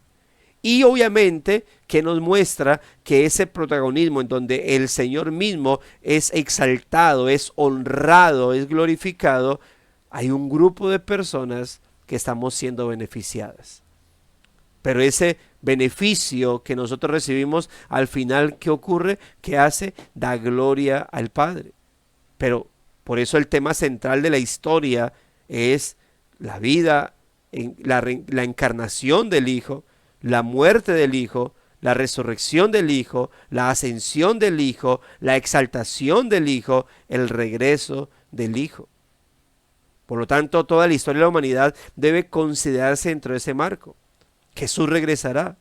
Y obviamente que nos muestra que ese protagonismo en donde el Señor mismo es exaltado, es honrado, es glorificado, hay un grupo de personas que estamos siendo beneficiadas. Pero ese beneficio que nosotros recibimos al final, ¿qué ocurre? ¿Qué hace? Da gloria al Padre. Pero por eso el tema central de la historia es la vida, la encarnación del Hijo, la muerte del Hijo, la resurrección del Hijo, la ascensión del Hijo, la exaltación del Hijo, el regreso del Hijo. Por lo tanto, toda la historia de la humanidad debe considerarse dentro de ese marco. Jesús regresará.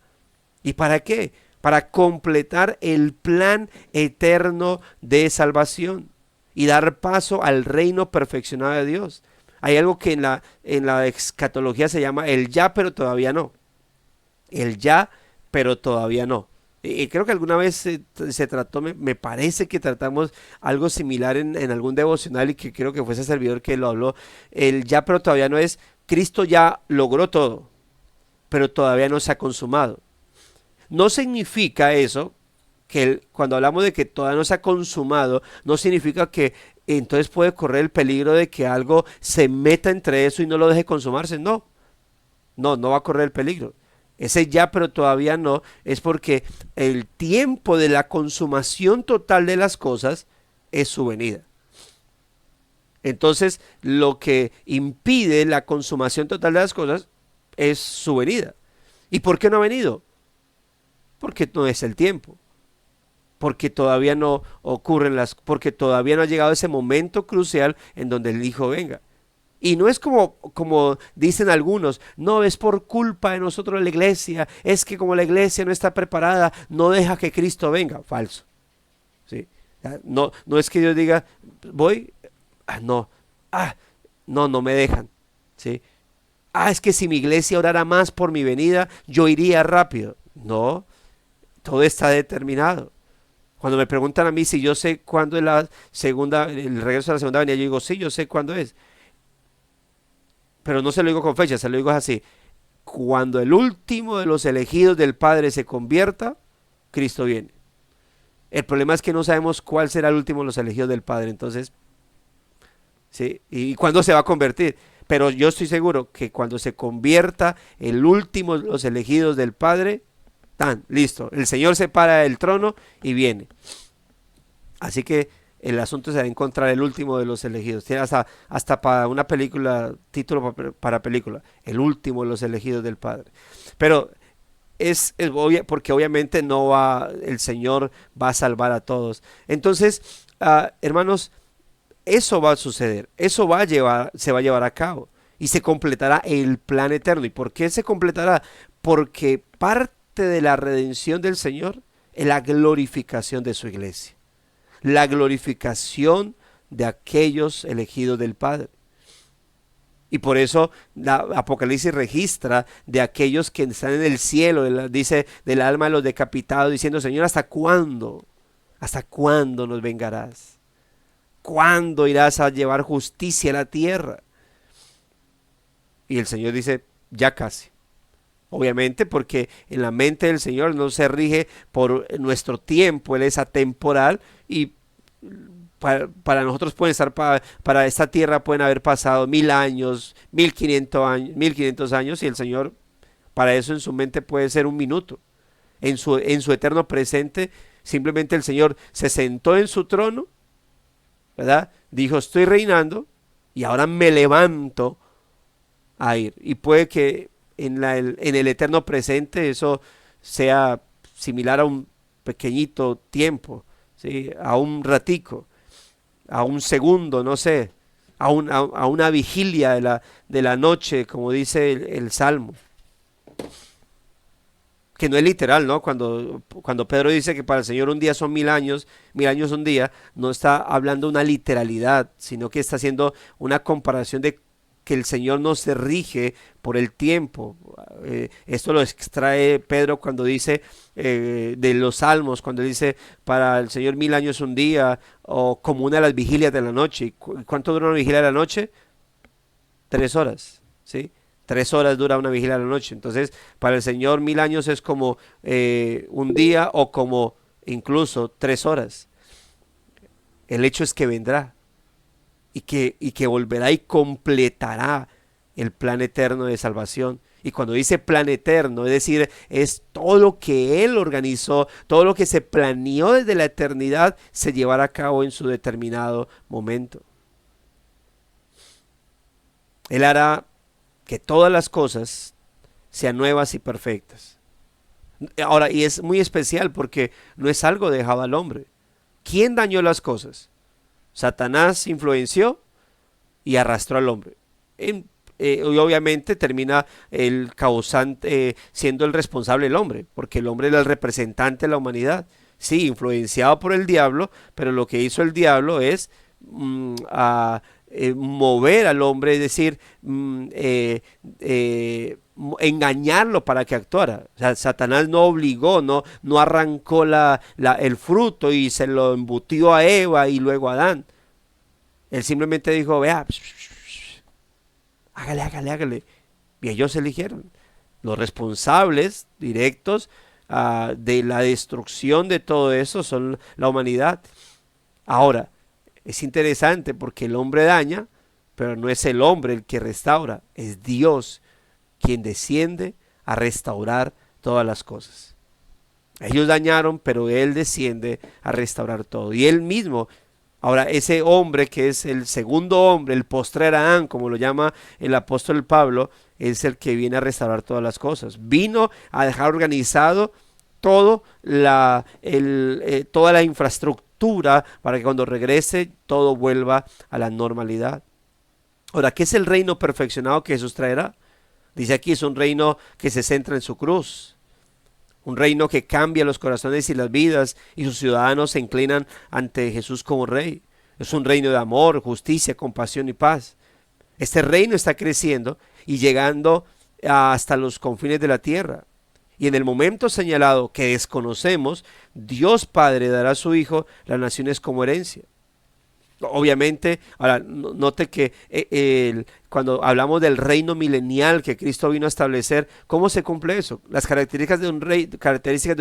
¿Y para qué? Para completar el plan eterno de salvación y dar paso al reino perfeccionado de Dios. Hay algo que en la escatología se llama el ya, pero todavía no. El ya, pero todavía no. Y creo que alguna vez se trató, me parece que tratamos algo similar en algún devocional y que creo que fue ese servidor que lo habló. El ya, pero todavía no es, Cristo ya logró todo, pero todavía no se ha consumado. No significa eso, cuando hablamos de que todavía no se ha consumado, no significa que entonces puede correr el peligro de que algo se meta entre eso y no lo deje consumarse. No, no va a correr el peligro. Ese ya, pero todavía no, es porque el tiempo de la consumación total de las cosas es su venida. Entonces, lo que impide la consumación total de las cosas es su venida. ¿Y por qué no ha venido? Porque no es el tiempo. Porque todavía no porque todavía no ha llegado ese momento crucial en donde el Hijo venga. Y no es como dicen algunos, no es por culpa de nosotros la iglesia, es que como la iglesia no está preparada, no deja que Cristo venga. Falso. ¿Sí? No es que Dios diga, voy, no me dejan. ¿Sí? Es que si mi iglesia orara más por mi venida, yo iría rápido. No, todo está determinado. Cuando me preguntan a mí si yo sé cuándo es el regreso de la segunda venida, yo digo, sí, yo sé cuándo es. Pero no se lo digo con fecha, se lo digo así. Cuando el último de los elegidos del Padre se convierta, Cristo viene. El problema es que no sabemos cuál será el último de los elegidos del Padre. Entonces, ¿sí? ¿Y cuándo se va a convertir? Pero yo estoy seguro que cuando se convierta el último de los elegidos del Padre, listo. El Señor se para del trono y viene. Así que el asunto se va a encontrar el último de los elegidos. Tiene hasta para una película, título para película, el último de los elegidos del Padre. Pero es obvio, porque obviamente el Señor va a salvar a todos. Entonces, hermanos, eso va a suceder, se va a llevar a cabo y se completará el plan eterno. ¿Y por qué se completará? Porque parte de la redención del Señor es la glorificación de su iglesia. La glorificación de aquellos elegidos del Padre. Y por eso la Apocalipsis registra de aquellos que están en el cielo, dice del alma de los decapitados, diciendo, Señor, ¿hasta cuándo? ¿Hasta cuándo nos vengarás? ¿Cuándo irás a llevar justicia a la tierra? Y el Señor dice, ya casi. Obviamente porque en la mente del Señor no se rige por nuestro tiempo, Él es atemporal y para nosotros pueden estar, para esta tierra pueden haber pasado 1000 años, 1500 años y el Señor para eso en su mente puede ser un minuto. En su eterno presente simplemente el Señor se sentó en su trono, ¿verdad? Dijo, estoy reinando y ahora me levanto a ir. Y puede que en el eterno presente eso sea similar a un pequeñito tiempo, ¿sí? A un ratico, a un segundo, no sé, a una vigilia de la noche, como dice el Salmo. que no es literal, ¿no? Cuando Pedro dice que para el Señor un día son 1000 años, 1000 años un día, no está hablando una literalidad, sino que está haciendo una comparación de que el Señor no se rige por el tiempo. Esto lo extrae Pedro cuando dice de los Salmos, cuando dice para el Señor 1000 años un día, o como una de las vigilias de la noche. ¿Cuánto dura una vigilia de la noche? 3 horas, ¿sí? 3 horas dura una vigilia de la noche. Entonces, para el Señor 1000 años es como un día, o como incluso 3 horas. El hecho es que vendrá y que volverá y completará el plan eterno de salvación. Y cuando dice plan eterno, es decir, es todo lo que Él organizó, todo lo que se planeó desde la eternidad, se llevará a cabo en su determinado momento. Él hará que todas las cosas sean nuevas y perfectas. Ahora, y es muy especial porque no es algo dejado al hombre. ¿Quién dañó las cosas? Satanás influenció y arrastró al hombre. Y obviamente termina el causante siendo el responsable el hombre, porque el hombre era el representante de la humanidad. Sí, influenciado por el diablo, pero lo que hizo el diablo es mover al hombre, es decir, engañarlo para que actuara. O sea, Satanás no obligó, no arrancó el fruto y se lo embutió a Eva y luego a Adán. Él simplemente dijo, vea, hágale. Y ellos eligieron. Los responsables directos de la destrucción de todo eso son la humanidad. Ahora, es interesante porque el hombre daña, pero no es el hombre el que restaura, es Dios quien desciende a restaurar todas las cosas. Ellos dañaron, pero Él desciende a restaurar todo. Y Él mismo, ahora ese hombre que es el segundo hombre, el postrer Adán, como lo llama el apóstol Pablo, es el que viene a restaurar todas las cosas. Vino a dejar organizado toda la infraestructura para que cuando regrese todo vuelva a la normalidad. Ahora, ¿qué es el reino perfeccionado que Jesús traerá? Dice aquí, es un reino que se centra en su cruz, un reino que cambia los corazones y las vidas, y sus ciudadanos se inclinan ante Jesús como rey. Es un reino de amor, justicia, compasión y paz. Este reino está creciendo y llegando hasta los confines de la tierra. Y en el momento señalado que desconocemos, Dios Padre dará a su Hijo las naciones como herencia. Obviamente, ahora note que cuando hablamos del reino milenial que Cristo vino a establecer, ¿cómo se cumple eso? Las características de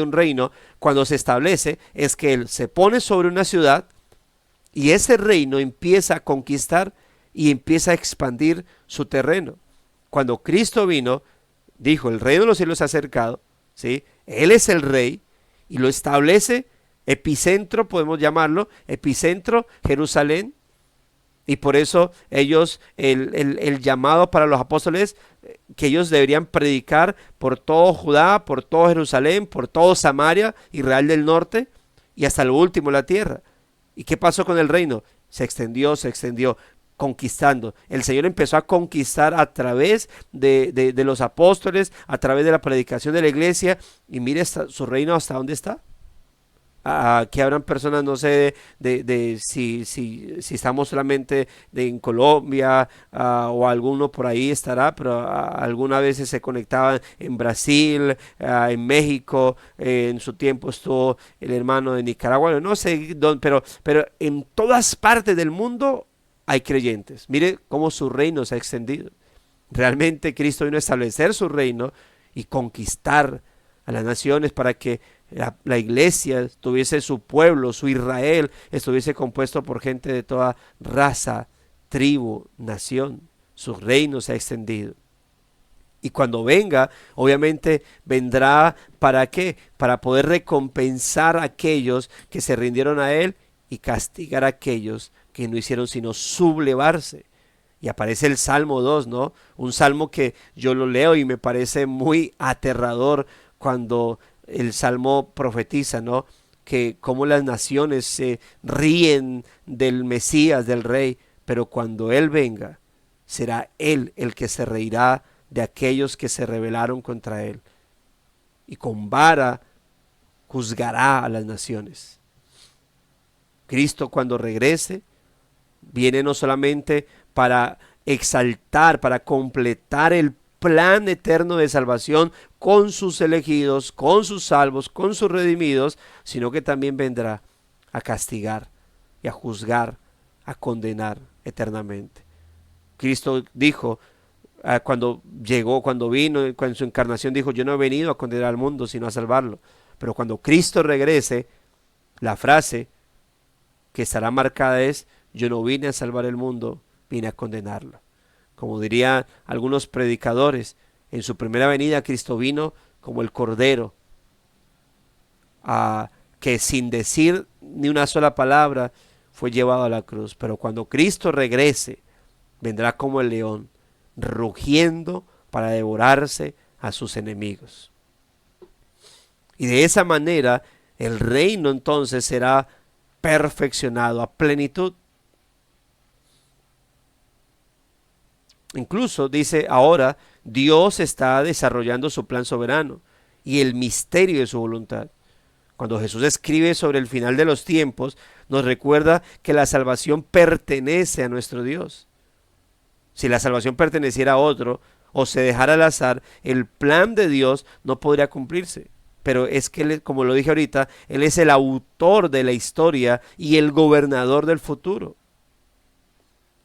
un reino, cuando se establece, es que Él se pone sobre una ciudad y ese reino empieza a conquistar y empieza a expandir su terreno. Cuando Cristo vino, dijo, el reino de los cielos se ha acercado, ¿sí? Él es el rey y lo establece. Epicentro, podemos llamarlo, epicentro, Jerusalén. Y por eso ellos, el llamado para los apóstoles, que ellos deberían predicar por todo Judá, por todo Jerusalén, por todo Samaria, Israel del norte, y hasta lo último la tierra. ¿Y qué pasó con el reino? Se extendió, conquistando. El Señor empezó a conquistar a través de los apóstoles, a través de la predicación de la iglesia, y mire su reino hasta dónde está. Que habrán personas, no sé, si estamos solamente en Colombia, o alguno por ahí estará, pero algunas veces se conectaban en Brasil, en México, en su tiempo estuvo el hermano de Nicaragua, no sé dónde, pero en todas partes del mundo hay creyentes. Mire cómo su reino se ha extendido. Realmente Cristo vino a establecer su reino y conquistar a las naciones para que la iglesia tuviese su pueblo, su Israel, estuviese compuesto por gente de toda raza, tribu, nación. Su reino se ha extendido. Y cuando venga, obviamente vendrá ¿para qué? Para poder recompensar a aquellos que se rindieron a Él y castigar a aquellos que no hicieron sino sublevarse. Y aparece el Salmo 2, ¿no? Un salmo que yo lo leo y me parece muy aterrador cuando el Salmo profetiza, ¿no? Que como las naciones se ríen del Mesías, del Rey, pero cuando Él venga, será Él el que se reirá de aquellos que se rebelaron contra Él. y con vara juzgará a las naciones. Cristo cuando regrese viene no solamente para exaltar, para completar el plan eterno de salvación con sus elegidos, con sus salvos, con sus redimidos, sino que también vendrá a castigar y a juzgar, a condenar eternamente. Cristo dijo, cuando llegó, cuando vino, en su encarnación dijo, yo no he venido a condenar al mundo, sino a salvarlo. Pero cuando Cristo regrese, la frase que estará marcada es, yo no vine a salvar el mundo, vine a condenarlo. Como dirían algunos predicadores, en su primera venida Cristo vino como el Cordero, que sin decir ni una sola palabra fue llevado a la cruz. Pero cuando Cristo regrese, vendrá como el león, rugiendo para devorarse a sus enemigos. Y de esa manera el reino entonces será perfeccionado a plenitud. Incluso dice ahora Dios está desarrollando su plan soberano y el misterio de su voluntad. Cuando Jesús escribe sobre el final de los tiempos, nos recuerda que la salvación pertenece a nuestro Dios. Si la salvación perteneciera a otro o se dejara al azar, el plan de Dios no podría cumplirse. Pero es que, Él, como lo dije ahorita, Él es el autor de la historia y el gobernador del futuro.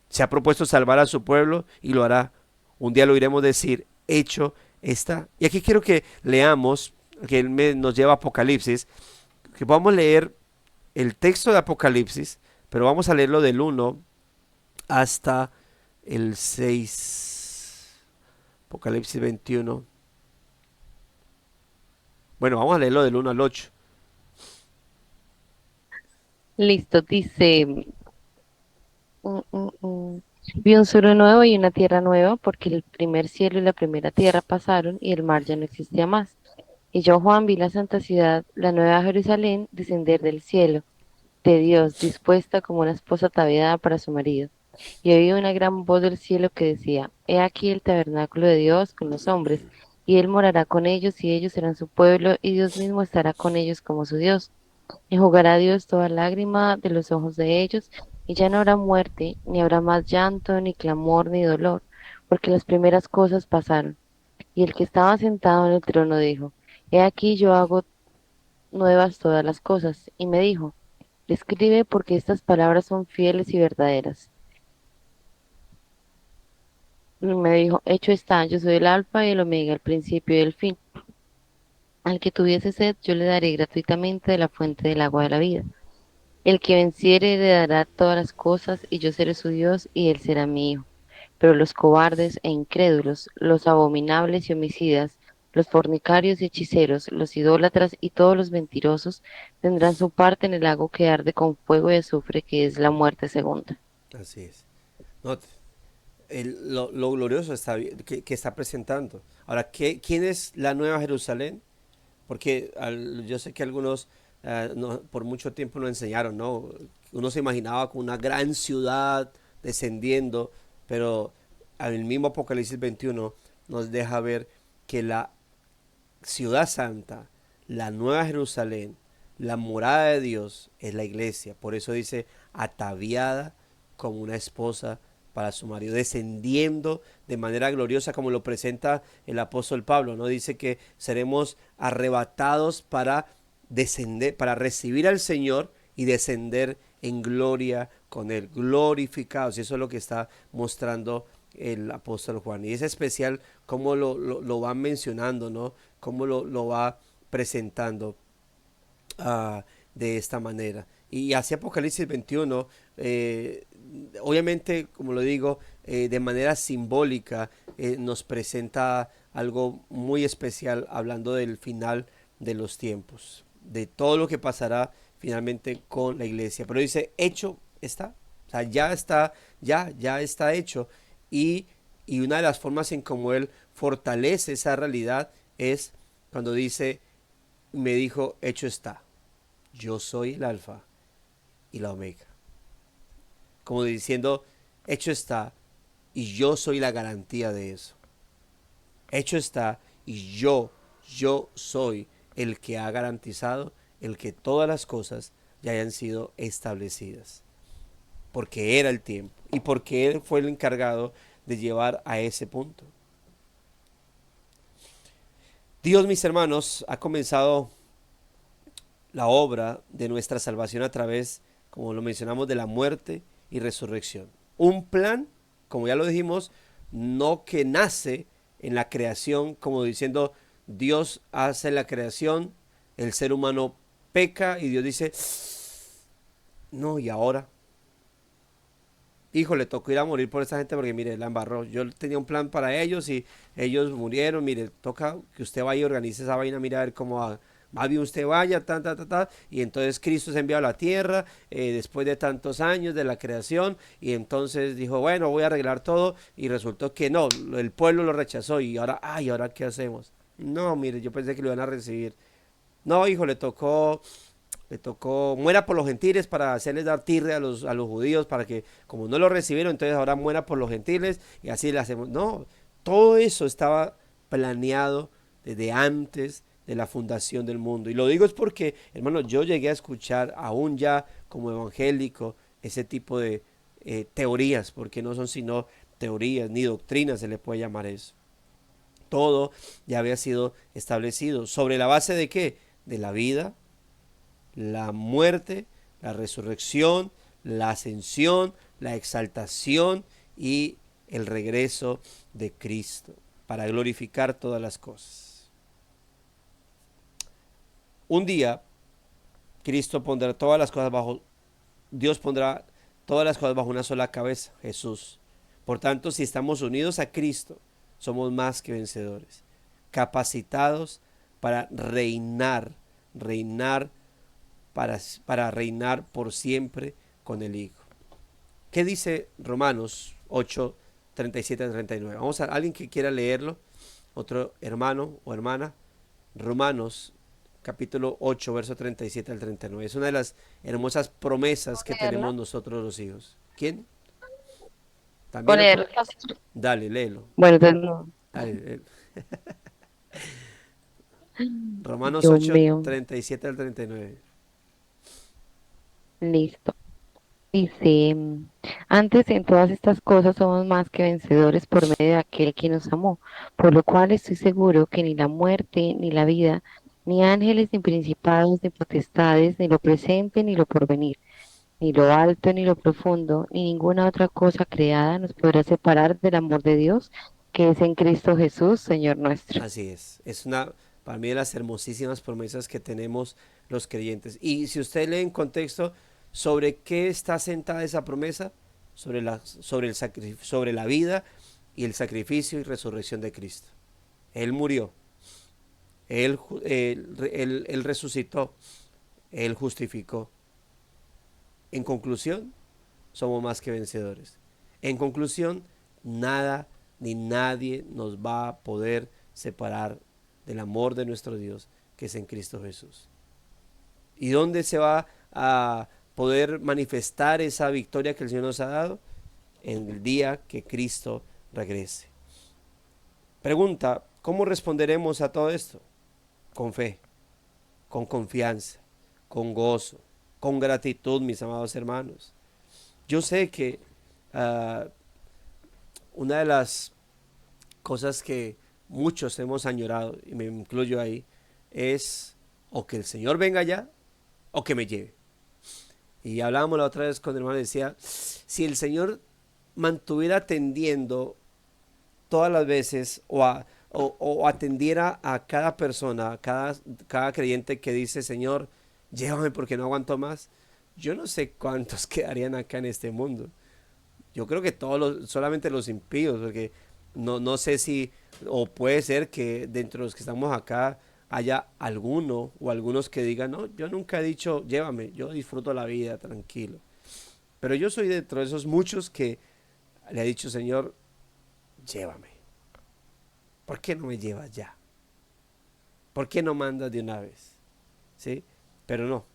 Se ha propuesto salvar a su pueblo y lo hará. Un día lo oiremos decir, hecho está. Y aquí quiero que leamos, que Él nos lleva a Apocalipsis, que vamos a leer el texto de Apocalipsis, pero vamos a leerlo del 1 hasta el 6. Apocalipsis 21. Bueno, vamos a leerlo del 1 al 8. Listo, dice, mm, mm, mm. Vi un cielo nuevo y una tierra nueva, porque el primer cielo y la primera tierra pasaron y el mar ya no existía más. Y yo, Juan, vi la santa ciudad, la nueva Jerusalén, descender del cielo, de Dios, dispuesta como una esposa ataviada para su marido. Y oí una gran voz del cielo que decía, He aquí el tabernáculo de Dios con los hombres, y él morará con ellos, y ellos serán su pueblo, y Dios mismo estará con ellos como su Dios. Enjugará Dios toda lágrima de los ojos de ellos, y ya no habrá muerte, ni habrá más llanto, ni clamor, ni dolor, porque las primeras cosas pasaron. Y el que estaba sentado en el trono dijo, He aquí yo hago nuevas todas las cosas. Y me dijo, Escribe porque estas palabras son fieles y verdaderas. Y me dijo, Hecho está, yo soy el alfa y el omega, el principio y el fin. Al que tuviese sed, yo le daré gratuitamente de la fuente del agua de la vida. El que venciere heredará todas las cosas, y yo seré su Dios, y él será mi hijo. Pero los cobardes e incrédulos, los abominables y homicidas, los fornicarios y hechiceros, los idólatras y todos los mentirosos tendrán su parte en el lago que arde con fuego y azufre, que es la muerte segunda. Así es. No, lo glorioso está, que está presentando. Ahora, ¿quién es la Nueva Jerusalén? Porque yo sé que algunos por mucho tiempo nos enseñaron, ¿no? Uno se imaginaba con una gran ciudad descendiendo, pero el mismo Apocalipsis 21 nos deja ver que la ciudad santa, la Nueva Jerusalén, la morada de Dios es la iglesia. Por eso dice, ataviada como una esposa para su marido, descendiendo de manera gloriosa como lo presenta el apóstol Pablo, ¿no? Dice que seremos arrebatados para descender, para recibir al Señor y descender en gloria con él, glorificados. Y eso es lo que está mostrando el apóstol Juan. Y es especial cómo lo va mencionando, ¿no? Cómo lo va presentando de esta manera. Y hacia Apocalipsis 21, obviamente, como lo digo, de manera simbólica, nos presenta algo muy especial hablando del final de los tiempos, de todo lo que pasará finalmente con la iglesia. Pero dice, hecho está, o sea, ya está, ya está hecho. Y una de las formas en cómo él fortalece esa realidad es cuando dice, me dijo, hecho está. Yo soy el alfa y la omega. Como diciendo, hecho está y yo soy la garantía de eso. Hecho está y yo yo soy el que ha garantizado el que todas las cosas ya hayan sido establecidas. Porque era el tiempo y porque Él fue el encargado de llevar a ese punto. Dios, mis hermanos, ha comenzado la obra de nuestra salvación a través, como lo mencionamos, de la muerte y resurrección. Un plan, como ya lo dijimos, no que nace en la creación, como diciendo, Dios hace la creación, el ser humano peca y Dios dice, no, ¿y ahora? Hijo, le tocó ir a morir por esta gente porque, mire, la embarró. Yo tenía un plan para ellos y ellos murieron. Mire, toca que usted vaya y organice esa vaina, mira a ver cómo va. Más bien usted vaya, y entonces Cristo se envió a la tierra después de tantos años de la creación, y entonces dijo, bueno, voy a arreglar todo, y resultó que no, el pueblo lo rechazó, y ahora, ay, ¿ahora qué hacemos? No, mire, yo pensé que lo iban a recibir. No, hijo, le tocó, muera por los gentiles para hacerles dar tirre a los judíos, para que como no lo recibieron, entonces ahora muera por los gentiles y así le hacemos. No, todo eso estaba planeado desde antes de la fundación del mundo. Y lo digo es porque, hermano, yo llegué a escuchar aún ya como evangélico ese tipo de teorías, porque no son sino teorías ni doctrinas, se le puede llamar eso. Todo ya había sido establecido. ¿Sobre la base de qué? De la vida, la muerte, la resurrección, la ascensión, la exaltación y el regreso de Cristo para glorificar todas las cosas. Un día Cristo pondrá todas las cosas bajo, Dios pondrá todas las cosas bajo una sola cabeza, Jesús. Por tanto, si estamos unidos a Cristo, somos más que vencedores, capacitados para reinar para reinar por siempre con el Hijo. ¿Qué dice Romanos 8, 37 a 39? Vamos a alguien que quiera leerlo, otro hermano o hermana. Romanos capítulo 8, verso 37 al 39. Es una de las hermosas promesas que tenemos Leerlo. nosotros los hijos. ¿Quién? ¿Puedo ¿También otro? leerlo? Dale, léelo. Bueno, entonces no. Dale, léelo. Romanos Dios 8, mío, 37 al 39. listo. Dice, antes en todas estas cosas somos más que vencedores por medio de aquel que nos amó, por lo cual estoy seguro que ni la muerte, ni la vida, ni ángeles, ni principados, ni potestades, ni lo presente, ni lo porvenir, ni lo alto, ni lo profundo, ni ninguna otra cosa creada nos podrá separar del amor de Dios que es en Cristo Jesús, Señor nuestro. Así es una, para mí, de las hermosísimas promesas que tenemos los creyentes. Y si usted lee en contexto, ¿sobre qué está sentada esa promesa? Sobre la vida y el sacrificio y resurrección de Cristo. Él murió, él resucitó, Él justificó. En conclusión, somos más que vencedores. En conclusión, nada ni nadie nos va a poder separar del amor de nuestro Dios, que es en Cristo Jesús. ¿Y dónde se va a poder manifestar esa victoria que el Señor nos ha dado? En el día que Cristo regrese. Pregunta, ¿cómo responderemos a todo esto? Con fe, con confianza, con gozo, con gratitud, mis amados hermanos. Yo sé que uh, una de las cosas que muchos hemos añorado, y me incluyo ahí, es o que el Señor venga ya o que me lleve. Y hablábamos la otra vez con el hermano y decía, si el Señor mantuviera atendiendo todas las veces o atendiera a cada persona, cada creyente que dice, Señor, llévame porque no aguanto más, yo no sé cuántos quedarían acá en este mundo. Yo creo que solamente los impíos, porque no sé si, o puede ser que dentro de los que estamos acá haya alguno o algunos que digan, no, yo nunca he dicho, llévame, yo disfruto la vida, tranquilo. Pero yo soy dentro de esos muchos que le ha dicho, Señor, llévame. ¿Por qué no me llevas ya? ¿Por qué no mandas de una vez? ¿Sí? Pero no,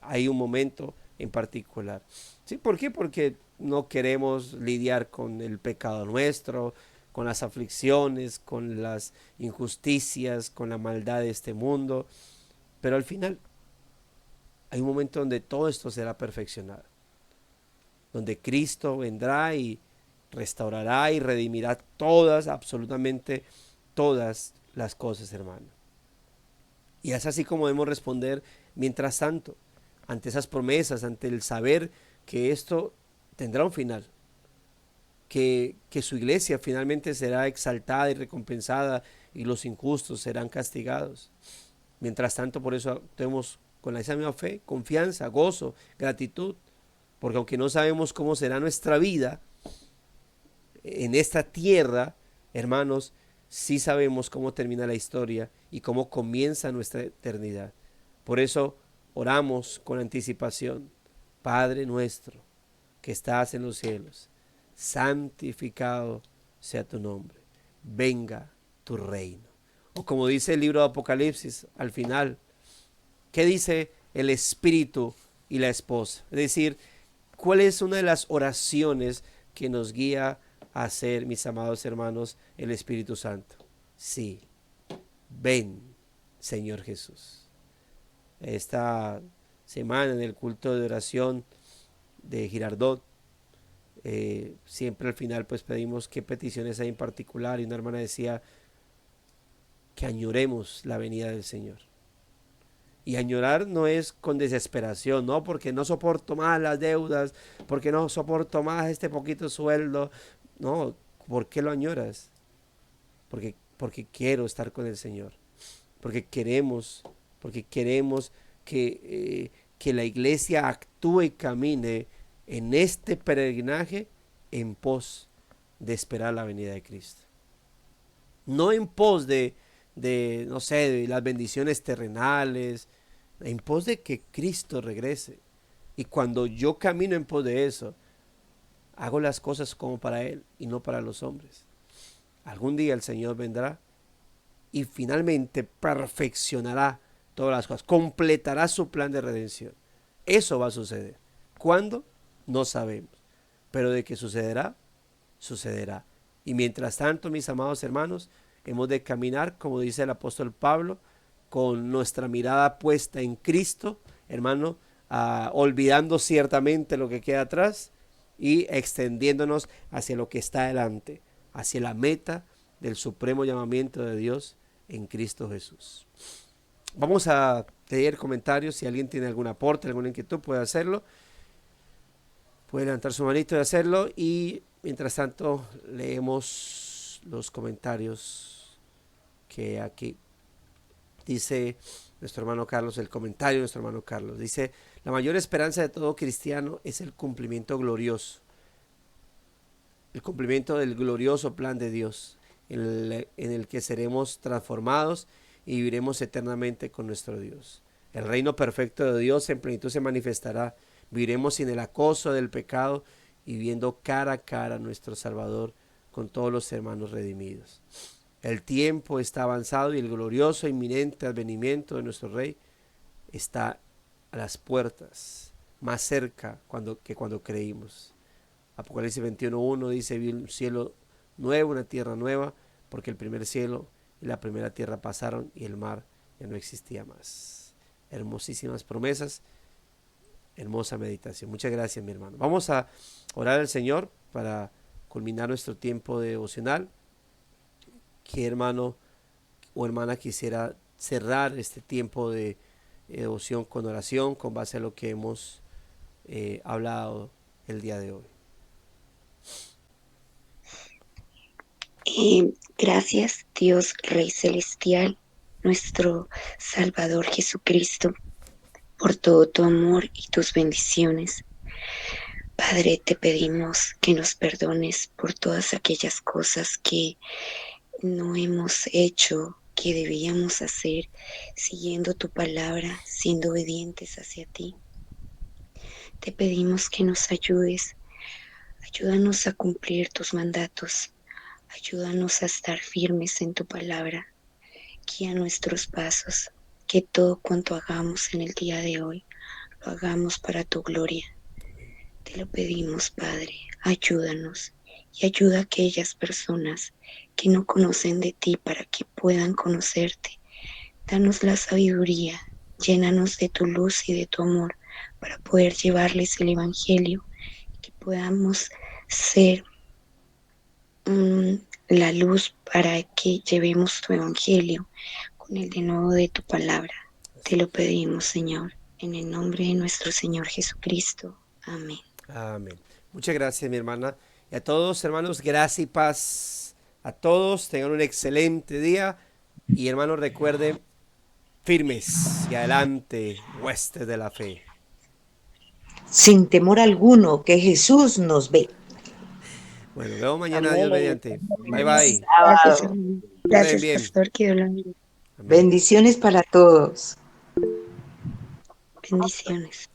hay un momento en particular. ¿Sí? ¿Por qué? Porque no queremos lidiar con el pecado nuestro, con las aflicciones, con las injusticias, con la maldad de este mundo, pero al final hay un momento donde todo esto será perfeccionado, donde Cristo vendrá y restaurará y redimirá todas, absolutamente todas las cosas, hermano. Y es así como debemos responder mientras tanto, ante esas promesas, ante el saber que esto tendrá un final, que su iglesia finalmente será exaltada y recompensada y los injustos serán castigados. Mientras tanto, por eso tenemos con esa misma fe, confianza, gozo, gratitud, porque aunque no sabemos cómo será nuestra vida en esta tierra, hermanos, sí sabemos cómo termina la historia y cómo comienza nuestra eternidad. Por eso oramos con anticipación. Padre nuestro, que estás en los cielos, santificado sea tu nombre. Venga tu reino. O como dice el libro de Apocalipsis, al final, ¿qué dice el espíritu y la esposa? Es decir, ¿cuál es una de las oraciones que nos guía a hacer, mis amados hermanos, el Espíritu Santo? Sí, ven, Señor Jesús. Esta semana en el culto de oración de Girardot, siempre al final pues pedimos qué peticiones hay en particular, y una hermana decía que añoremos la venida del Señor. Y añorar no es con desesperación, no, porque no soporto más las deudas, porque no soporto más este poquito sueldo. No, ¿por qué lo añoras? Porque quiero estar con el Señor, porque queremos que la iglesia actúe y camine en este peregrinaje en pos de esperar la venida de Cristo. No en pos no sé, de las bendiciones terrenales, en pos de que Cristo regrese. Y cuando yo camino en pos de eso, hago las cosas como para Él y no para los hombres. Algún día el Señor vendrá y finalmente perfeccionará todas las cosas, completará su plan de redención. Eso va a suceder. ¿Cuándo? No sabemos. Pero de que sucederá, sucederá. Y mientras tanto, mis amados hermanos, hemos de caminar, como dice el apóstol Pablo, con nuestra mirada puesta en Cristo, hermano, olvidando ciertamente lo que queda atrás y extendiéndonos hacia lo que está adelante, hacia la meta del supremo llamamiento de Dios en Cristo Jesús. Vamos a leer comentarios. Si alguien tiene algún aporte, alguna inquietud, puede hacerlo. Puede levantar su manito y hacerlo. Y mientras tanto, leemos los comentarios que aquí dice nuestro hermano Carlos. El comentario de nuestro hermano Carlos dice: la mayor esperanza de todo cristiano es el cumplimiento glorioso, el cumplimiento del glorioso plan de Dios, en el que seremos transformados y viviremos eternamente con nuestro Dios. El reino perfecto de Dios en plenitud se manifestará. Viviremos sin el acoso del pecado y viendo cara a cara a nuestro Salvador con todos los hermanos redimidos. El tiempo está avanzado y el glorioso e inminente advenimiento de nuestro Rey está a las puertas, más cerca que cuando creímos. Apocalipsis 21:1 dice: vi un cielo nuevo, una tierra nueva, porque el primer cielo y la primera tierra pasaron y el mar ya no existía más. Hermosísimas promesas, hermosa meditación. Muchas gracias, mi hermano. Vamos a orar al Señor para culminar nuestro tiempo devocional. ¿Qué hermano o hermana quisiera cerrar este tiempo de devoción con oración con base a lo que hemos hablado el día de hoy? Gracias, Dios Rey Celestial, nuestro Salvador Jesucristo, por todo tu amor y tus bendiciones. Padre, te pedimos que nos perdones por todas aquellas cosas que no hemos hecho, que debíamos hacer, siguiendo tu palabra, siendo obedientes hacia ti. Te pedimos que nos ayudes, ayúdanos a cumplir tus mandatos. Ayúdanos a estar firmes en tu palabra. Guía nuestros pasos. Que todo cuanto hagamos en el día de hoy lo hagamos para tu gloria. Te lo pedimos, Padre. Ayúdanos y ayuda a aquellas personas que no conocen de ti para que puedan conocerte. Danos la sabiduría, llénanos de tu luz y de tu amor para poder llevarles el Evangelio, que podamos ser la luz para que llevemos tu Evangelio con el denuedo de tu palabra. Te lo pedimos, Señor, en el nombre de nuestro Señor Jesucristo. Amén. Amén. Muchas gracias, mi hermana. Y a todos, hermanos, gracias y paz a todos. Tengan un excelente día. Y hermanos, recuerden, firmes y adelante, huestes de la fe. Sin temor alguno, que Jesús nos ve. Bueno, nos vemos mañana, Dios Amén. mediante. Bye Feliz bye. Gracias, sábado. hermano. Que estén Gracias, bien. pastor. Que Dios lo bendiga. Amén. Bendiciones para todos. Bendiciones.